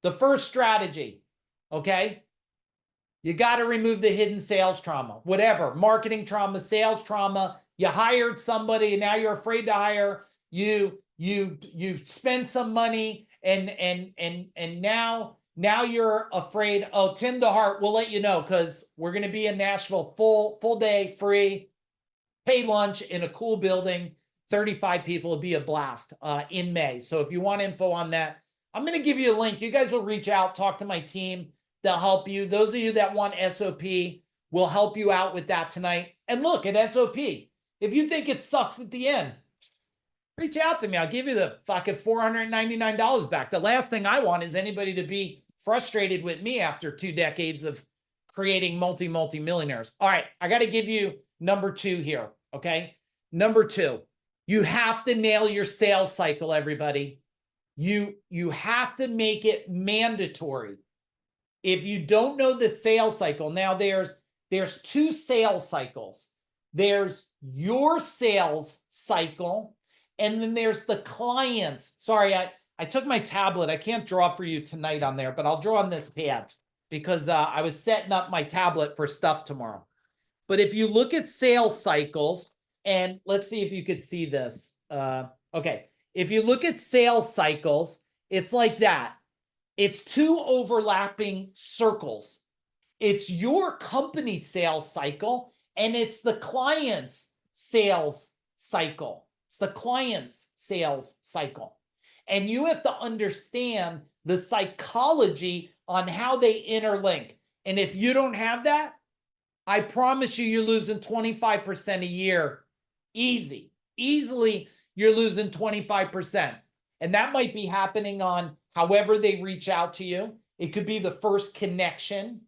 The first strategy, okay? You got to remove the hidden sales trauma, whatever, marketing trauma, sales trauma. You hired somebody and now you're afraid to hire. You spend some money and now you're afraid. Oh, Tim DeHart, we'll let you know because we're going to be in Nashville full day, free, paid lunch in a cool building. 35 people will be a blast in May. So if you want info on that, I'm going to give you a link. You guys will reach out, talk to my team. They'll help you. Those of you that want SOP will help you out with that tonight. And look at SOP. If you think it sucks at the end, reach out to me. I'll give you the fucking $499 back. The last thing I want is anybody to be frustrated with me after 2 decades of creating multi-millionaires. All right, I got to give you number 2 here, okay? Number 2, you have to nail your sales cycle, everybody. You have to make it mandatory. If you don't know the sales cycle, now there's 2 sales cycles. There's your sales cycle, and then there's the client's. Sorry, I took my tablet. I can't draw for you tonight on there, but I'll draw on this pad because I was setting up my tablet for stuff tomorrow. But if you look at sales cycles, and let's see if you could see this. Okay, if you look at sales cycles, it's like that. It's 2 overlapping circles. It's your company sales cycle, and it's the client's sales cycle. It's the client's sales cycle. And you have to understand the psychology on how they interlink. And if you don't have that, I promise you, you're losing 25% a year. Easily, you're losing 25%. And that might be happening on however they reach out to you. It could be the first connection.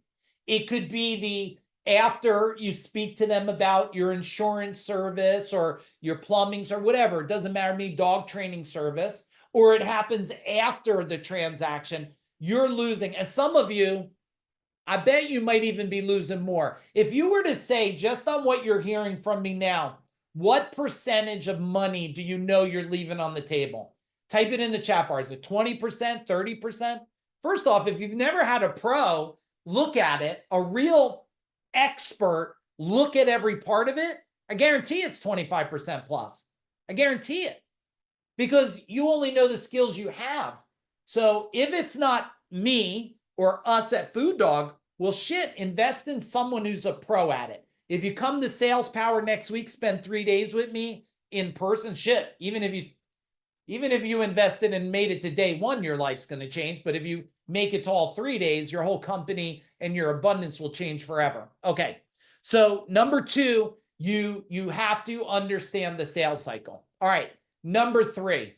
It could be the after you speak to them about your insurance service or your plumbing or whatever. It doesn't matter to me, dog training service. Or it happens after the transaction. You're losing. And some of you, I bet you might even be losing more. If you were to say, just on what you're hearing from me now, what percentage of money do you know you're leaving on the table? Type it in the chat bar. Is it 20%, 30%? First off, if you've never had a pro look at it, a real expert look at every part of it, I guarantee it's 25% plus. I guarantee it. Because you only know the skills you have. So if it's not me or us at Food Dog, well, shit, invest in someone who's a pro at it. If you come to Sales Power next week, spend 3 days with me in person, shit, even if you invested and made it to day 1, your life's going to change. But if you make it to all 3 days, your whole company and your abundance will change forever. Okay. So number 2, you have to understand the sales cycle. All right. Number 3,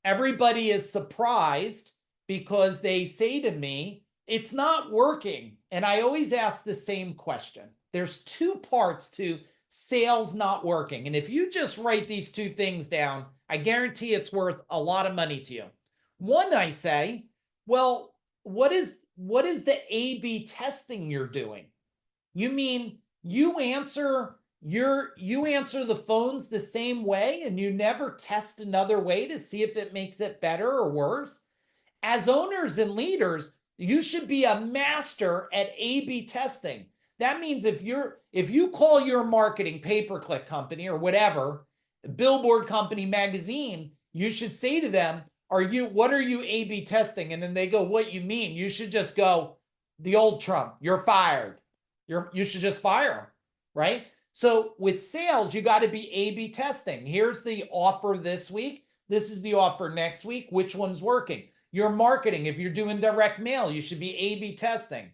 everybody is surprised because they say to me, it's not working. And I always ask the same question. There's 2 parts to sales not working. And if you just write these 2 things down, I guarantee it's worth a lot of money to you. One, I say, well, what is the A/B testing you're doing? You mean you answer the phones the same way and you never test another way to see if it makes it better or worse? As owners and leaders, you should be a master at A/B testing. That means if you call your marketing pay-per-click company or whatever, billboard company, magazine, you should say to them, what are you A/B testing? And then they go, what you mean? You should just go, the old Trump, you're fired. You should just fire him, right? So with sales, you got to be A/B testing. Here's the offer this week. This is the offer next week. Which one's working? Your marketing, if you're doing direct mail, you should be A/B testing.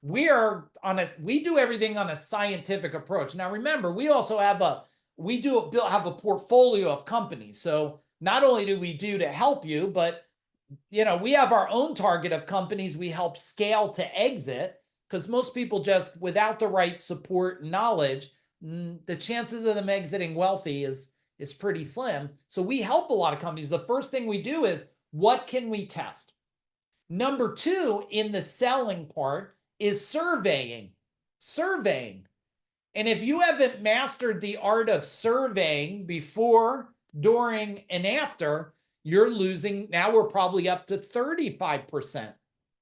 We do everything on a scientific approach. Now, remember, we also have a portfolio of companies. So not only do we do to help you, but we have our own target of companies we help scale to exit, because most people just, without the right support and knowledge, the chances of them exiting wealthy is pretty slim. So we help a lot of companies. The first thing we do is, what can we test? Number two in the selling part is surveying. Surveying. And if you haven't mastered the art of surveying before, during, and after, you're losing. Now we're probably up to 35%.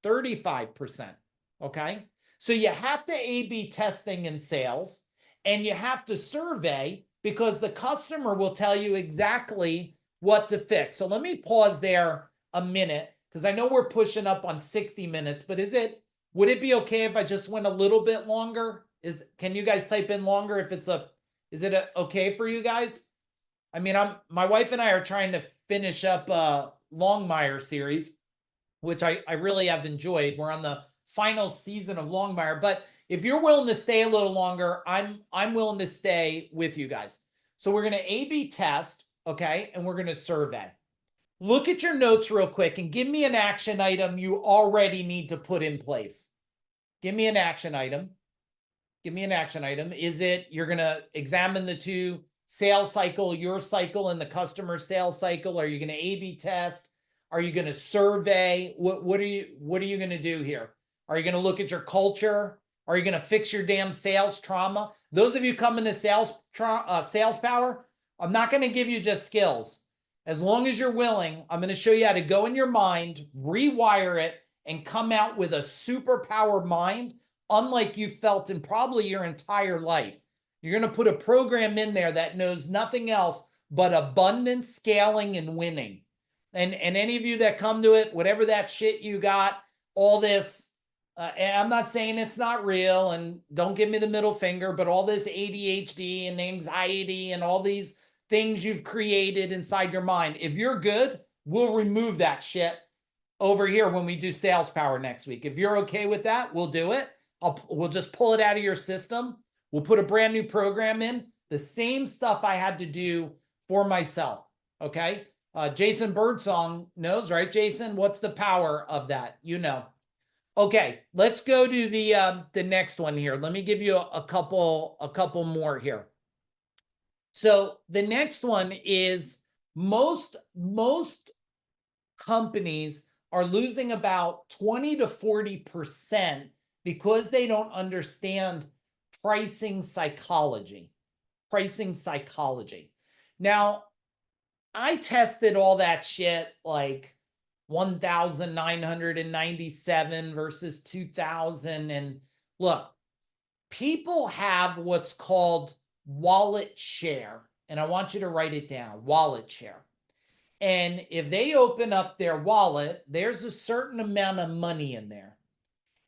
35%. Okay. So you have to A/B testing in sales, and you have to survey, because the customer will tell you exactly what to fix. So let me pause there a minute, because I know we're pushing up on 60 minutes, but would it be okay if I just went a little bit longer? Can you guys type in longer if is it okay for you guys? I mean, my wife and I are trying to finish up Longmire series, which I really have enjoyed. We're on the final season of Longmire, but if you're willing to stay a little longer, I'm willing to stay with you guys. So we're going to A/B test, okay, and we're going to survey. Look at your notes real quick and give me an action item you already need to put in place. Give me an action item. Give me an action item. Is it you're going to examine the two sales cycle, your cycle and the customer sales cycle? Are you going to A/B test? Are you going to survey? What are you going to do here? Are you going to look at your culture? Are you going to fix your damn sales trauma? Those of you coming to sales power, I'm not going to give you just skills. As long as you're willing, I'm going to show you how to go in your mind, rewire it, and come out with a superpower mind, unlike you felt in probably your entire life. You're going to put a program in there that knows nothing else but abundance, scaling, and winning. And any of you that come to it, whatever that shit you got, all this, and I'm not saying it's not real, and don't give me the middle finger, but all this ADHD and anxiety and all these things you've created inside your mind, if you're good, we'll remove that shit over here when we do sales power next week. If you're okay with that, we'll do it. We'll just pull it out of your system. We'll put a brand new program in, the same stuff I had to do for myself. Okay. Jason Birdsong knows, right? Jason, what's the power of that? You know. Okay, let's go to the next one here. Let me give you a couple more here. So the next one is most companies are losing about 20 to 40% because they don't understand pricing psychology. Pricing psychology. Now, I tested all that shit like 1,997 versus 2,000. And look, people have what's called wallet share. And I want you to write it down, wallet share. And if they open up their wallet, there's a certain amount of money in there.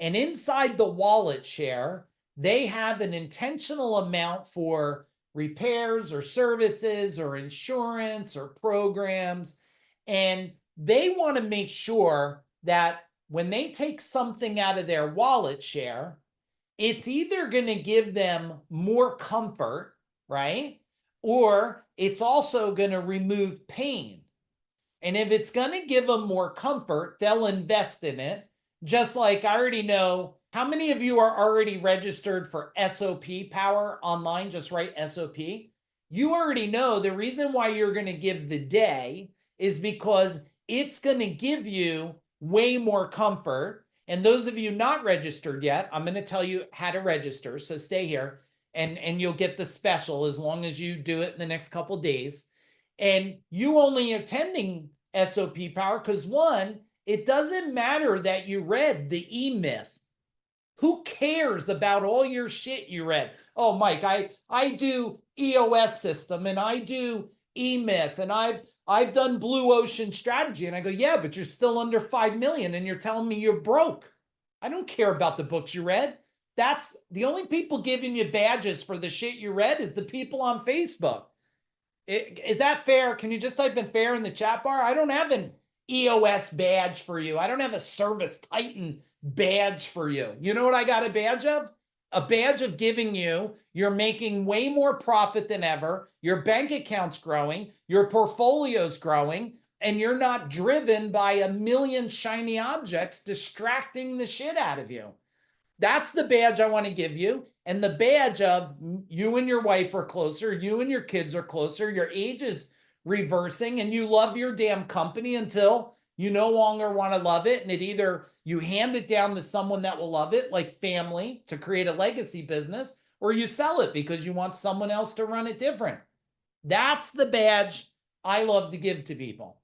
And inside the wallet share, they have an intentional amount for repairs or services or insurance or programs. And they want to make sure that when they take something out of their wallet share, it's either going to give them more comfort, right? Or it's also going to remove pain. And if it's going to give them more comfort, they'll invest in it. Just like I already know, how many of you are already registered for SOP Power online? Just write SOP. You already know the reason why you're going to give the day is because it's going to give you way more comfort. And those of you not registered yet, I'm going to tell you how to register. So stay here and you'll get the special as long as you do it in the next couple of days. And you only attending SOP Power because one, it doesn't matter that you read the E-Myth. Who cares about all your shit you read? Oh, Mike, I do EOS system and I do E-Myth and I've done Blue Ocean strategy. And I go, yeah, but you're still under 5 million and you're telling me you're broke. I don't care about the books you read. That's the only people giving you badges for the shit you read is the people on Facebook. Is that fair? Can you just type in fair in the chat bar? I don't have an EOS badge for you. I don't have a Service Titan badge for you. You know what I got a badge of? A badge of giving you, you're making way more profit than ever. Your bank account's growing, your portfolio's growing, and you're not driven by a million shiny objects distracting the shit out of you. That's the badge I want to give you. And the badge of you and your wife are closer, you and your kids are closer, your age is reversing, and you love your damn company until you no longer want to love it. And it either you hand it down to someone that will love it, like family, to create a legacy business, or you sell it because you want someone else to run it different. That's the badge I love to give to people.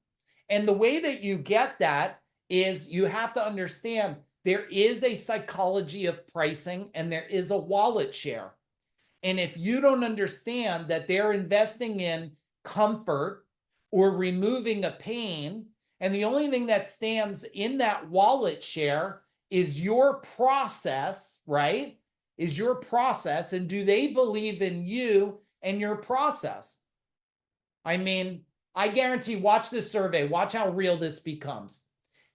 And the way that you get that is you have to understand there is a psychology of pricing and there is a wallet share. And if you don't understand that they're investing in comfort or removing a pain, and the only thing that stands in that wallet share is your process, right? Is your process. And do they believe in you and your process? I mean, I guarantee, watch this survey, watch how real this becomes.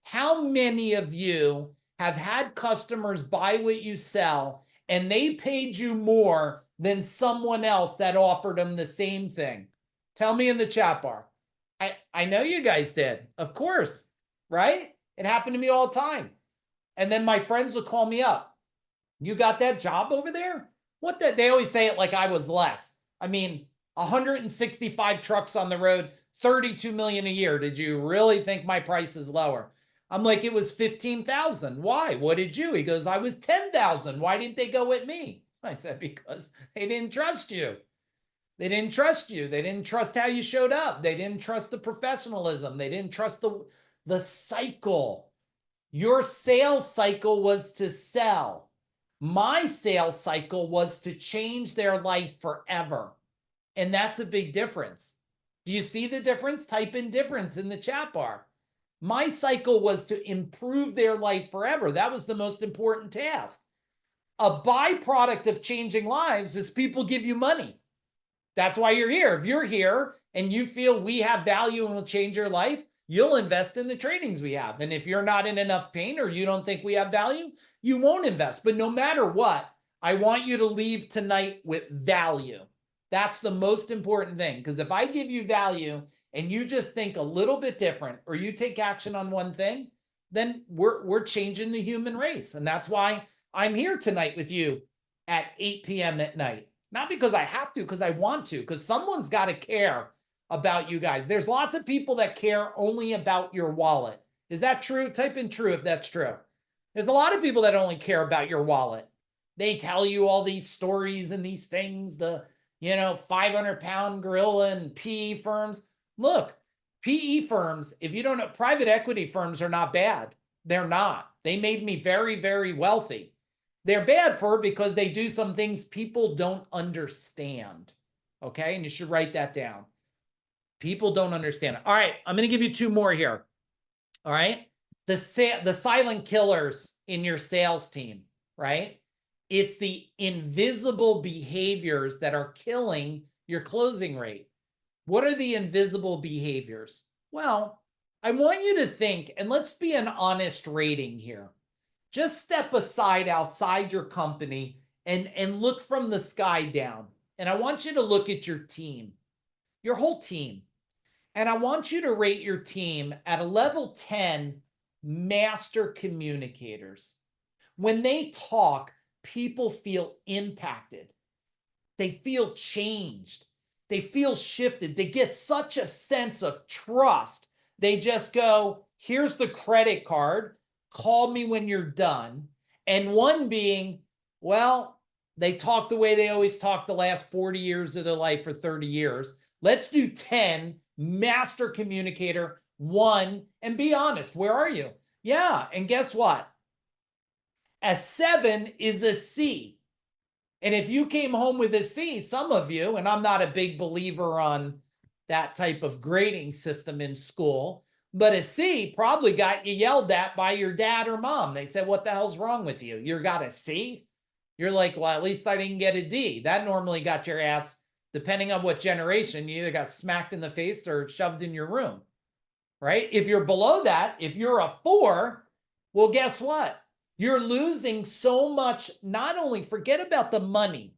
How many of you have had customers buy what you sell and they paid you more than someone else that offered them the same thing? Tell me in the chat bar. I know you guys did, of course, right? It happened to me all the time. And then my friends would call me up. You got that job over there? What the? They always say it like I was less. I mean, 165 trucks on the road, 32 million a year. Did you really think my price is lower? I'm like, it was 15,000. Why? What did you? He goes, I was 10,000. Why didn't they go with me? I said, because they didn't trust you. They didn't trust you. They didn't trust how you showed up. They didn't trust the professionalism. They didn't trust the cycle. Your sales cycle was to sell. My sales cycle was to change their life forever. And that's a big difference. Do you see the difference? Type in difference in the chat bar. My cycle was to improve their life forever. That was the most important task. A byproduct of changing lives is people give you money. That's why you're here. If you're here and you feel we have value and will change your life, you'll invest in the trainings we have. And if you're not in enough pain or you don't think we have value, you won't invest. But no matter what, I want you to leave tonight with value. That's the most important thing. Because if I give you value and you just think a little bit different or you take action on one thing, then we're changing the human race. And that's why I'm here tonight with you at 8 p.m. at night. Not because I have to, because I want to, because someone's got to care about you guys. There's lots of people that care only about your wallet. Is that true? Type in true if that's true. There's a lot of people that only care about your wallet. They tell you all these stories and these things, the 500-pound gorilla and PE firms. Look, PE firms, if you don't know, private equity firms are not bad. They're not. They made me very, very wealthy. They're bad because they do some things people don't understand. Okay, and you should write that down. People don't understand it. All right, I'm going to give you two more here. All right, the silent killers in your sales team, right? It's the invisible behaviors that are killing your closing rate. What are the invisible behaviors? Well, I want you to think, and let's be an honest rating here. Just step aside outside your company and look from the sky down. And I want you to look at your team, your whole team. And I want you to rate your team at a level 10 master communicators. When they talk, people feel impacted. They feel changed. They feel shifted. They get such a sense of trust. They just go, here's the credit card. Call me when you're done. And one being, well, they talk the way they always talk the last 40 years of their life or 30 years. Let's do 10, master communicator, 1, and be honest. Where are you? Yeah, and guess what? A 7 is a C. And if you came home with a C, some of you, and I'm not a big believer on that type of grading system in school, but a C probably got you yelled at by your dad or mom. They said, what the hell's wrong with you? You got a C? You're like, well, at least I didn't get a D. That normally got your ass, depending on what generation, you either got smacked in the face or shoved in your room, right? If you're below that, if you're a 4, well, guess what? You're losing so much. Not only forget about the money,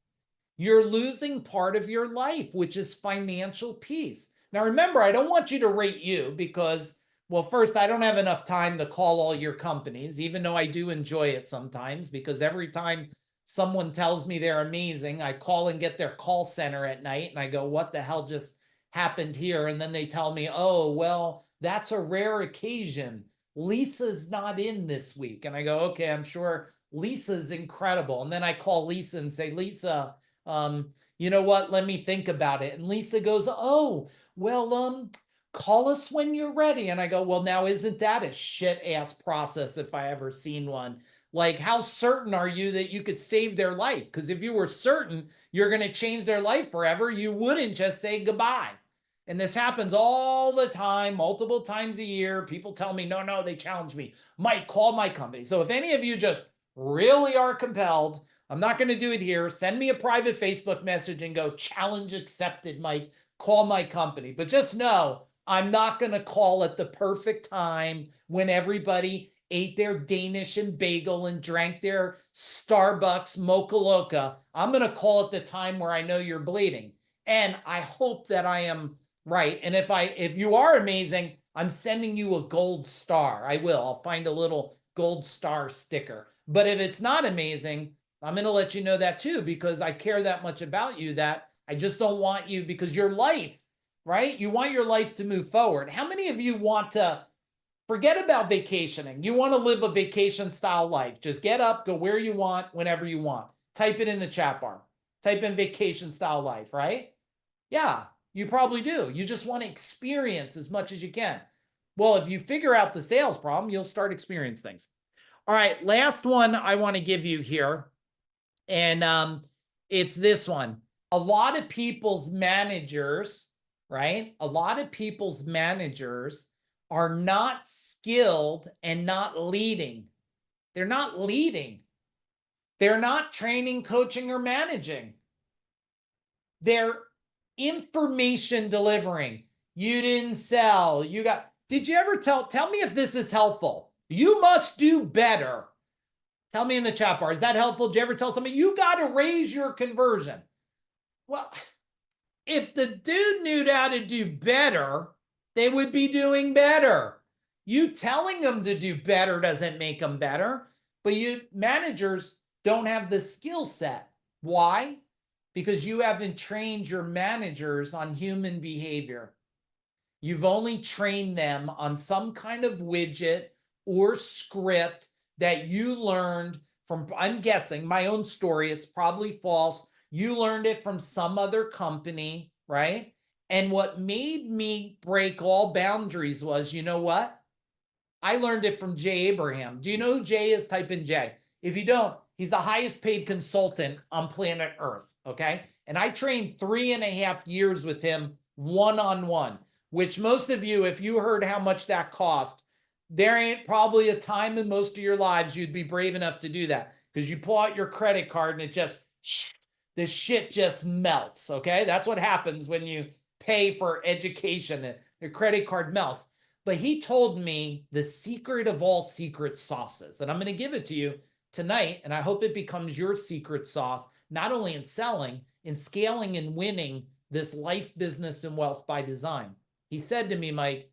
you're losing part of your life, which is financial peace. Now, remember, I don't want you to rate you because Well, first, I don't have enough time to call all your companies, even though I do enjoy it sometimes, because every time someone tells me they're amazing, I call and get their call center at night and I go, what the hell just happened here? And then they tell me, oh, well, that's a rare occasion. Lisa's not in this week. And I go, okay, I'm sure Lisa's incredible. And then I call Lisa and say, Lisa, you know what? Let me think about it. And Lisa goes, oh, well, call us when you're ready. And I go, well, now isn't that a shit ass process if I ever seen one? Like, how certain are you that you could save their life? Because if you were certain you're going to change their life forever, you wouldn't just say goodbye. And this happens all the time, multiple times a year. People tell me, no, they challenge me. Mike, call my company. So if any of you just really are compelled, I'm not going to do it here. Send me a private Facebook message and go, challenge accepted, Mike. Call my company. But just know, I'm not going to call at the perfect time when everybody ate their Danish and bagel and drank their Starbucks Mocha Loca. I'm going to call at the time where I know you're bleeding. And I hope that I am right. And if you are amazing, I'm sending you a gold star. I will. I'll find a little gold star sticker. But if it's not amazing, I'm going to let you know that too, because I care that much about you that I just don't want you, because your life, right? You want your life to move forward. How many of you want to forget about vacationing? You want to live a vacation style life. Just get up, go where you want, whenever you want. Type it in the chat bar. Type in vacation style life, right? Yeah, you probably do. You just want to experience as much as you can. Well, if you figure out the sales problem, you'll start experiencing things. All right, last one I want to give you here. And it's this one. A lot of people's managers, right? A lot of people's managers are not skilled and not leading. They're not leading. They're not training, coaching, or managing. They're information delivering. You didn't sell. You got, did you ever tell me if this is helpful? You must do better. Tell me in the chat bar, is that helpful? Did you ever tell somebody you got to raise your conversion? Well, if the dude knew how to do better, they would be doing better. You telling them to do better doesn't make them better, but you managers don't have the skill set. Why? Because you haven't trained your managers on human behavior. You've only trained them on some kind of widget or script that you learned from, I'm guessing, my own story, it's probably false. You learned it from some other company, right? And what made me break all boundaries was, you know what? I learned it from Jay Abraham. Do you know who Jay is? Type in Jay. If you don't, he's the highest paid consultant on planet Earth, okay? And I trained 3.5 years with him one-on-one, which most of you, if you heard how much that cost, there ain't probably a time in most of your lives you'd be brave enough to do that, because you pull out your credit card and it just, the shit just melts, okay? That's what happens when you pay for education. Your credit card melts. But he told me the secret of all secret sauces, and I'm going to give it to you tonight, and I hope it becomes your secret sauce, not only in selling, in scaling and winning this life, business, and wealth by design. He said to me, Mike,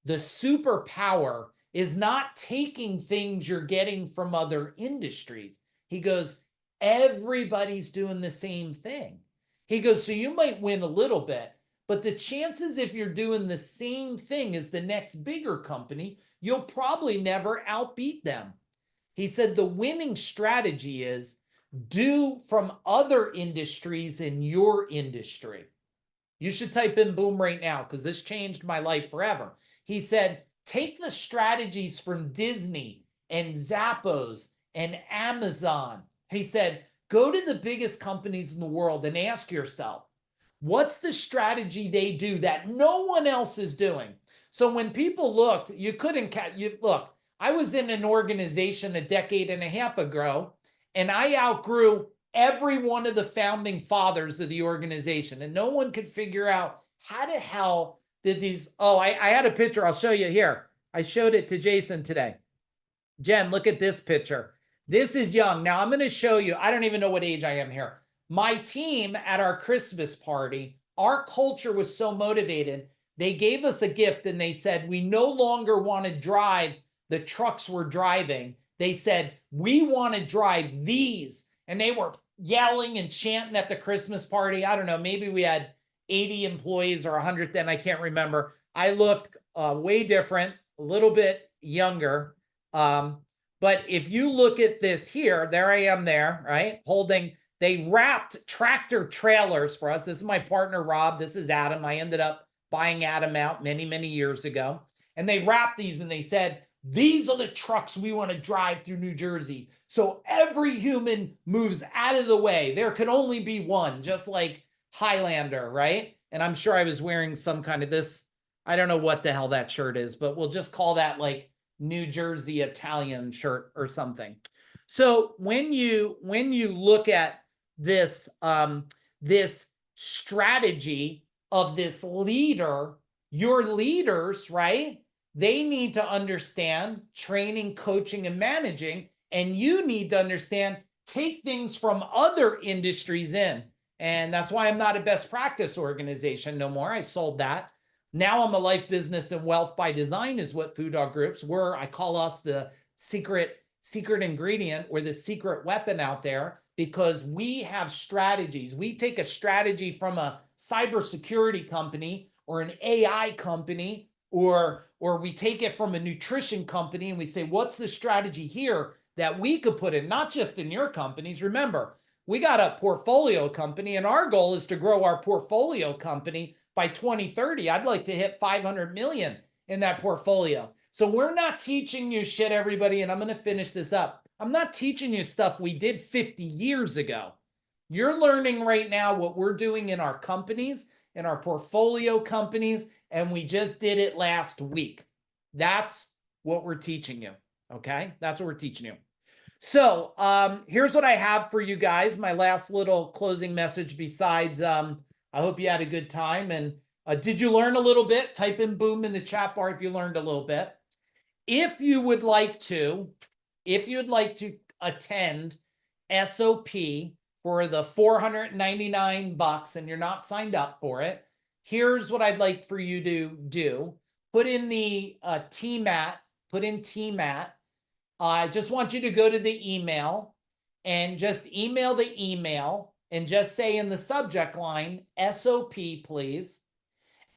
the superpower is not taking things you're getting from other industries. He goes, everybody's doing the same thing. He goes, so you might win a little bit, but the chances if you're doing the same thing as the next bigger company, you'll probably never outbeat them. He said the winning strategy is do from other industries in your industry. You should type in boom right now, because this changed my life forever. He said, take the strategies from Disney and Zappos and Amazon. He said, go to the biggest companies in the world and ask yourself, what's the strategy they do that no one else is doing? So when people looked, you couldn't, look, I was in an organization 10.5 decades ago, and I outgrew every one of the founding fathers of the organization. And no one could figure out how the hell did these, I had a picture. I'll show you here. I showed it to Jason today. Jen, look at this picture. This is young. Now I'm going to show you, I don't even know what age I am here. My team at our Christmas party, our culture was so motivated They gave us a gift and they said, we no longer want to drive the trucks we're driving. They said, we want to drive these. And they were yelling and chanting at the Christmas party. I don't know, maybe we had 80 employees or 100 then, I can't remember. I look way different, a little bit younger. But if you look at this here, there I am there, right? Holding, they wrapped tractor trailers for us. This is my partner, Rob. This is Adam. I ended up buying Adam out many, many years ago. And they wrapped these and they said, these are the trucks we want to drive through New Jersey. So every human moves out of the way. There can only be one, just like Highlander, right? And I'm sure I was wearing some kind of this, I don't know what the hell that shirt is, but we'll just call that like New Jersey Italian shirt or something. So when you look at this, this strategy of this leader, your leaders, right? They need to understand training, coaching, and managing. And you need to understand, take things from other industries in. And that's why I'm not a best practice organization no more. I sold that. Now I'm a life, business, and wealth by design is what Food Dog Groups were. I call us the secret ingredient or the secret weapon out there, because we have strategies. We take a strategy from a cybersecurity company or an AI company, or we take it from a nutrition company and we say, what's the strategy here that we could put in, not just in your companies. Remember, we got a portfolio company and our goal is to grow our portfolio company by 2030. I'd like to hit 500 million in that portfolio. So we're not teaching you shit, everybody, and I'm going to finish this up. I'm not teaching you stuff we did 50 years ago. You're learning right now what we're doing in our companies, in our portfolio companies, and we just did it last week. That's what we're teaching you, okay? That's what we're teaching you. So here's what I have for you guys, my last little closing message besides I hope you had a good time. And did you learn a little bit? Type in boom in the chat bar if you learned a little bit. If you'd like to attend SOP for the $499 and you're not signed up for it, here's what I'd like for you to do. Put in the TMAT, put in TMAT. I just want you to go to the email and just email the email and just say in the subject line, SOP, please.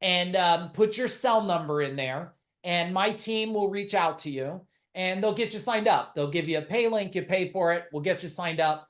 And put your cell number in there. And my team will reach out to you and they'll get you signed up. They'll give you a pay link, you pay for it, we'll get you signed up.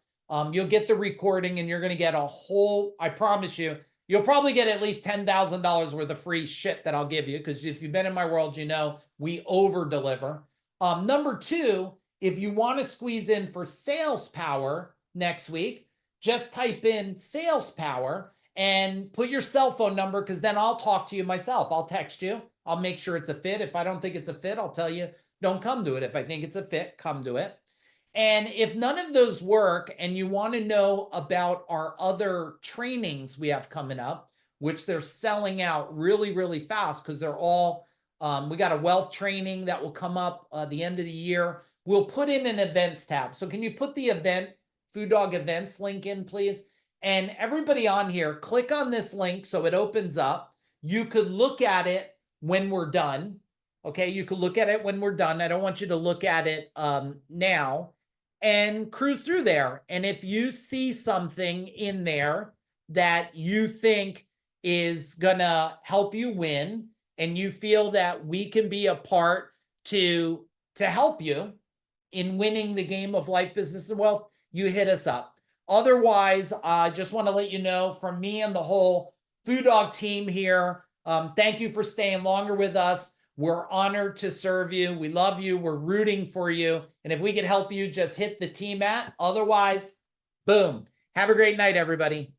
You'll get the recording and you're going to get a whole, I promise you, you'll probably get at least $10,000 worth of free shit that I'll give you, because if you've been in my world, you know we over deliver. Number two, if you want to squeeze in for sales power next week, just type in sales power and put your cell phone number, because then I'll talk to you myself. I'll text you. I'll make sure it's a fit. If I don't think it's a fit, I'll tell you, don't come to it. If I think it's a fit, come to it. And if none of those work and you want to know about our other trainings we have coming up, which they're selling out really, really fast, because they're all, we got a wealth training that will come up the end of the year. We'll put in an events tab. So can you put the event, Food Dog events link in, please? And everybody on here, click on this link so it opens up. You could look at it when we're done. Okay, you could look at it when we're done. I don't want you to look at it now, and cruise through there. And if you see something in there that you think is gonna help you win, and you feel that we can be a part to help you in winning the game of life, business, and wealth, you hit us up. Otherwise, I just want to let you know from me and the whole Food Dog team here, thank you for staying longer with us. We're honored to serve you. We love you. We're rooting for you. And if we can help you, just hit the TMAT. Otherwise, boom. Have a great night, everybody.